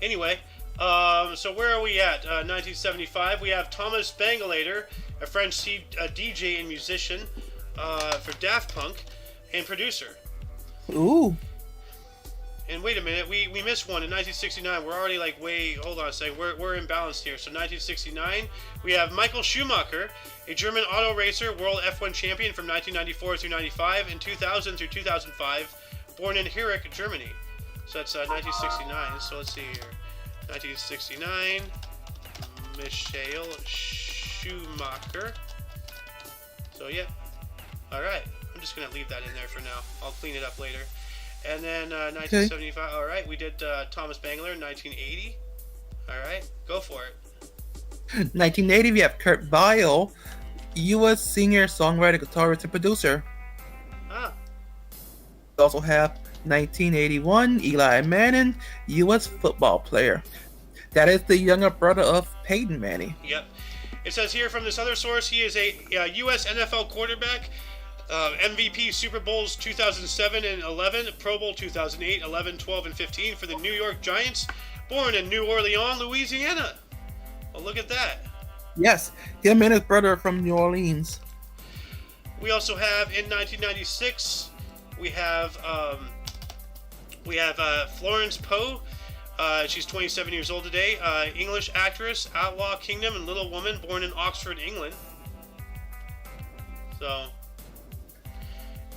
Anyway, so where are we at? 1975. We have Thomas Bangalater, a French DJ and musician for Daft Punk, and producer. Ooh. And wait a minute, we missed one in 1969. We're already like hold on a second. We're imbalanced here. So 1969, we have Michael Schumacher, a German auto racer, world F1 champion from 1994 through 95 and 2000 through 2005, born in Hürrich, Germany. So that's 1969. So let's see here. 1969, Michael Schumacher. So yeah, all right. I'm just gonna leave that in there for now. I'll clean it up later. And then 1975. Okay. All right, we did Thomas Bangler, 1980. All right, go for it. 1980, we have Kurt Vile, U.S. singer, songwriter, guitarist, and producer. Ah. We also have 1981, Eli Manning, U.S. football player. That is the younger brother of Peyton Manning. Yep. It says here from this other source, he is a U.S. NFL quarterback, MVP Super Bowls 2007 and 11, Pro Bowl 2008, 11, 12, and 15 for the New York Giants, born in New Orleans, Louisiana. Well, look at that. Yes, him and his brother are from New Orleans. We also have in 1996, we have Florence Poe. She's 27 years old today. English actress, Outlaw Kingdom, and Little Woman, born in Oxford, England. So,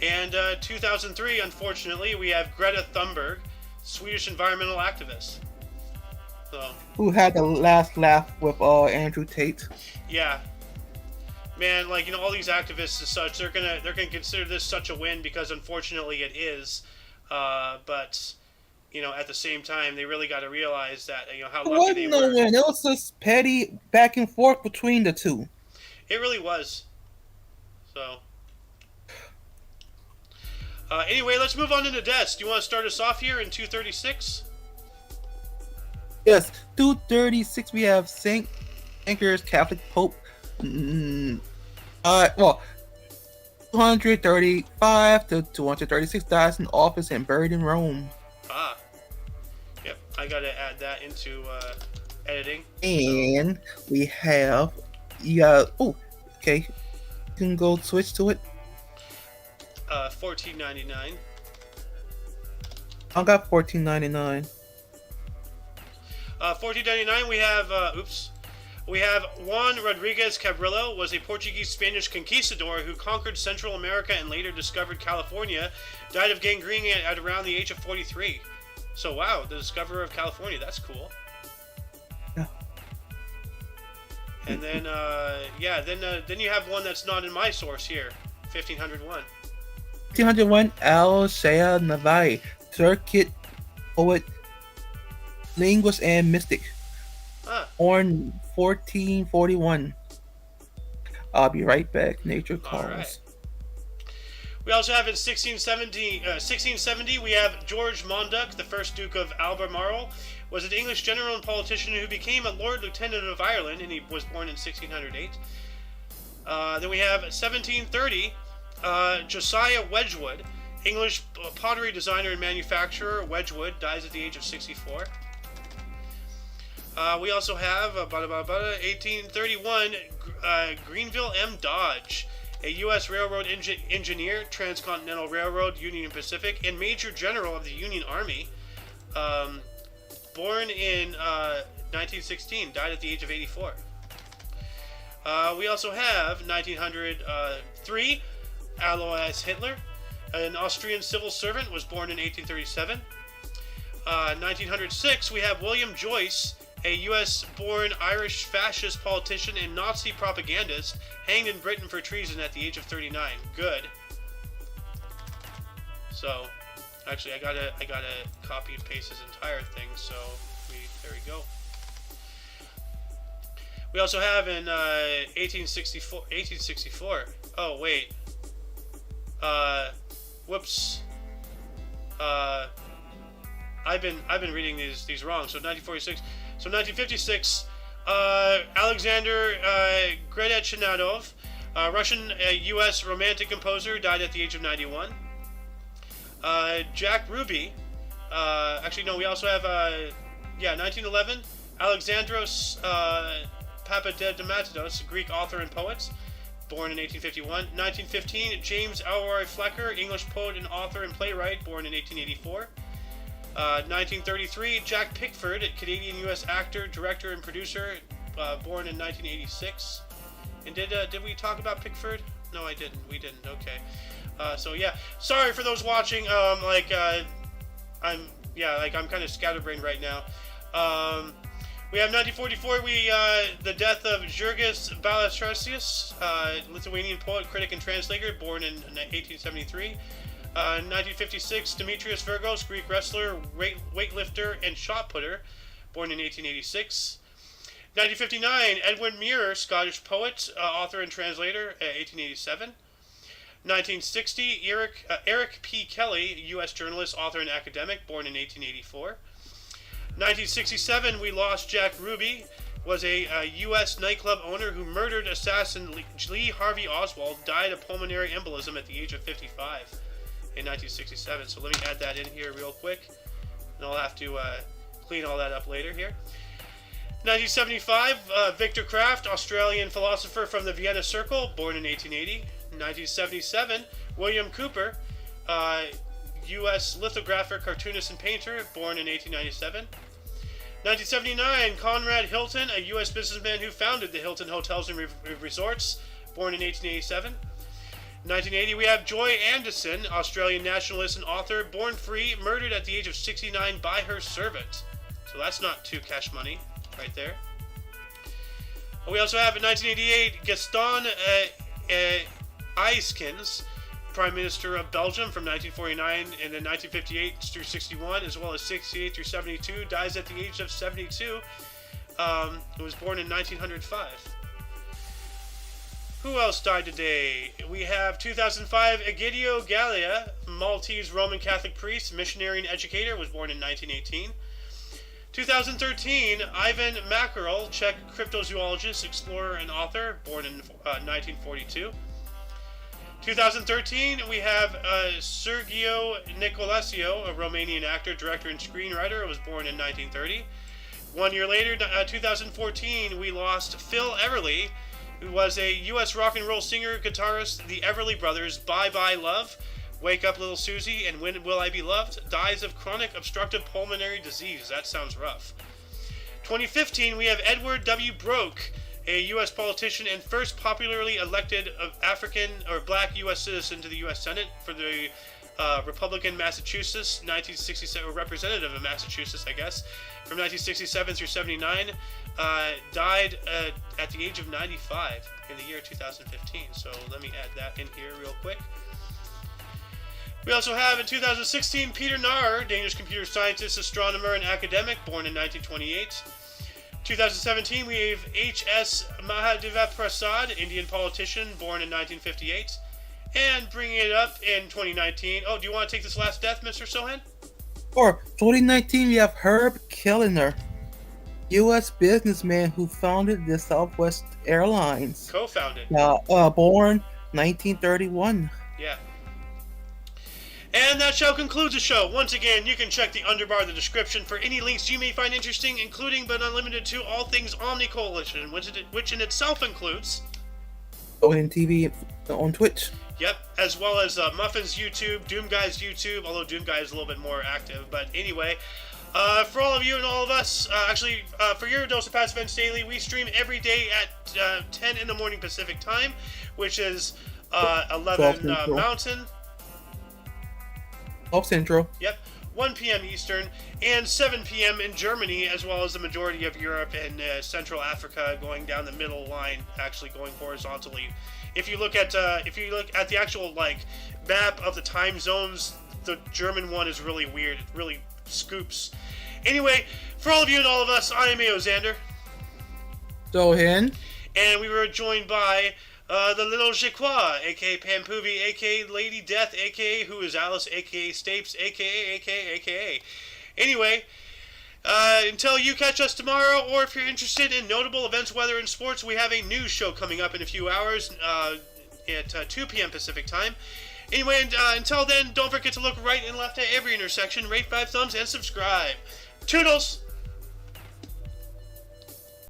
and 2003, unfortunately, we have Greta Thunberg, Swedish environmental activist. So, who had the last laugh with Andrew Tate. yeah, man, like, you know, all these activists and such, they're gonna consider this such a win because unfortunately it is, but you know, at the same time, they really got to realize that, you know, how lucky they were. It was just petty back and forth between the two. It really was. So, anyway, let's move on to the deaths. Do you want to start us off here in 236? Yes, 236. We have Saint Anchor's Catholic Pope. 235 to 236 dies in office and buried in Rome. Ah. Yep, I gotta add that into editing. And we have, okay, you can go switch to it. 1499. I got 1499. 1499. We have Juan Rodriguez Cabrillo, was a Portuguese-Spanish conquistador who conquered Central America and later discovered California. Died of gangrene at around the age of 43. So wow, the discoverer of California. That's cool. Yeah. And then then you have one that's not in my source here. 1501. 1501, Al-Shaya Navai, Turkic poet, linguist, and mystic. Born 1441. I'll be right back. Nature calls. All right. We also have in 1670, we have George Monduc, the first Duke of Albemarle, was an English general and politician who became a Lord Lieutenant of Ireland, and he was born in 1608. Then we have 1730, Josiah Wedgwood, English pottery designer and manufacturer. Wedgwood dies at the age of 64. We also have 1831, Greenville M. Dodge, a U.S. railroad engineer, Transcontinental Railroad, Union Pacific, and Major General of the Union Army. Born in 1916, died at the age of 84. We also have 1903, Alois Hitler, an Austrian civil servant, was born in 1837. 1906, we have William Joyce, a U.S.-born Irish fascist politician and Nazi propagandist, hanged in Britain for treason at the age of 39. Good. So, actually, I gotta copy and paste his entire thing. So, there we go. We also have in 1864. Oh wait. Whoops. I've been reading these wrong. So 1946. So 1956, Alexander Gredechinadov, Russian U.S. romantic composer, died at the age of 91. Jack Ruby, we also have 1911, Alexandros Papadimatios, Greek author and poet, born in 1851. 1915, James Elroy Flecker, English poet and author and playwright, born in 1884. 1933, Jack Pickford, Canadian U.S. actor, director, and producer, born in 1986. And did we talk about Pickford? No, I didn't. We didn't. Okay. So yeah, sorry for those watching. I'm kind of scatterbrained right now. We have 1944. The death of Jurgis Balastrasius, Lithuanian poet, critic, and translator, born in 1873. 1956, Demetrius Virgos, Greek wrestler, weightlifter, and shot putter, born in 1886. 1959, Edwin Muir, Scottish poet, author, and translator, 1887. 1960, Eric P. Kelly, U.S. journalist, author, and academic, born in 1884. 1967, we lost Jack Ruby, was a U.S. nightclub owner who murdered assassin Lee Harvey Oswald, died of pulmonary embolism at the age of 55. In 1967, so let me add that in here real quick, and I'll have to clean all that up later here. 1975, Viktor Kraft, Australian philosopher from the Vienna Circle, born in 1880. 1977, William Cooper, U.S. lithographer, cartoonist, and painter, born in 1897. 1979, Conrad Hilton, a U.S. businessman who founded the Hilton Hotels and Resorts, born in 1887. 1980, we have Joy Anderson, Australian nationalist and author, born free, murdered at the age of 69 by her servant. So that's not too cash money right there. We also have in 1988, Gaston Eyskens, Prime Minister of Belgium from 1949 and then 1958 through 61, as well as 68 through 72, dies at the age of 72. He was born in 1905. Who else died today? We have 2005, Egidio Gallia, Maltese Roman Catholic priest, missionary and educator, was born in 1918. 2013, Ivan Mackerel, Czech cryptozoologist, explorer, and author, born in 1942. 2013, we have Sergio Nicolasio, a Romanian actor, director, and screenwriter, was born in 1930. 1 year later, 2014, we lost Phil Everly, who was a U.S. rock and roll singer, guitarist, the Everly Brothers, Bye Bye Love, Wake Up Little Susie, and When Will I Be Loved, dies of chronic obstructive pulmonary disease. That sounds rough. 2015, we have Edward W. Broke, a U.S. politician and first popularly elected African or black U.S. citizen to the U.S. Senate for the Republican Massachusetts, 1967, or representative of Massachusetts, I guess, from 1967 through 79, died at the age of 95 in the year 2015. So let me add that in here real quick. We also have in 2016 Peter Nahr, Danish computer scientist, astronomer, and academic, born in 1928. 2017, we have H.S. Mahadeva Prasad, Indian politician, born in 1958. And bringing it up in 2019. Oh, do you want to take this last death, Mr. Sohan? For 2019, we have Herb Kellner, U.S. businessman who founded the Southwest Airlines. Co-founded. Born 1931. Yeah. And that shall conclude the show. Once again, you can check the underbar of the description for any links you may find interesting, including but not limited to all things OMNI Coalition, which in itself includes OMNI TV on Twitch. Yep, as well as Muffin's YouTube, Doom Guy's YouTube, although Doom Guy is a little bit more active. But anyway, for all of you and all of us, for your Dose of Past Events Daily, we stream every day at 10 in the morning Pacific Time, which is 11 Mountain. 12 Central. Yep, 1 p.m. Eastern, and 7 p.m. in Germany, as well as the majority of Europe and Central Africa, going down the middle line, actually going horizontally. If you look at the actual map of the time zones, the German one is really weird. It really scoops. Anyway, for all of you and all of us, I am Ao Xander. Sohan. And we were joined by the Little Jiqua, a.k.a. Pampuvi, a.k.a. Lady Death, a.k.a. Who is Alice, a.k.a. Stapes, a.k.a. Anyway, until you catch us tomorrow, or if you're interested in notable events, weather, and sports, we have a news show coming up in a few hours at 2 p.m. Pacific Time. Anyway, until then, don't forget to look right and left at every intersection, rate 5 thumbs, and subscribe. Toodles!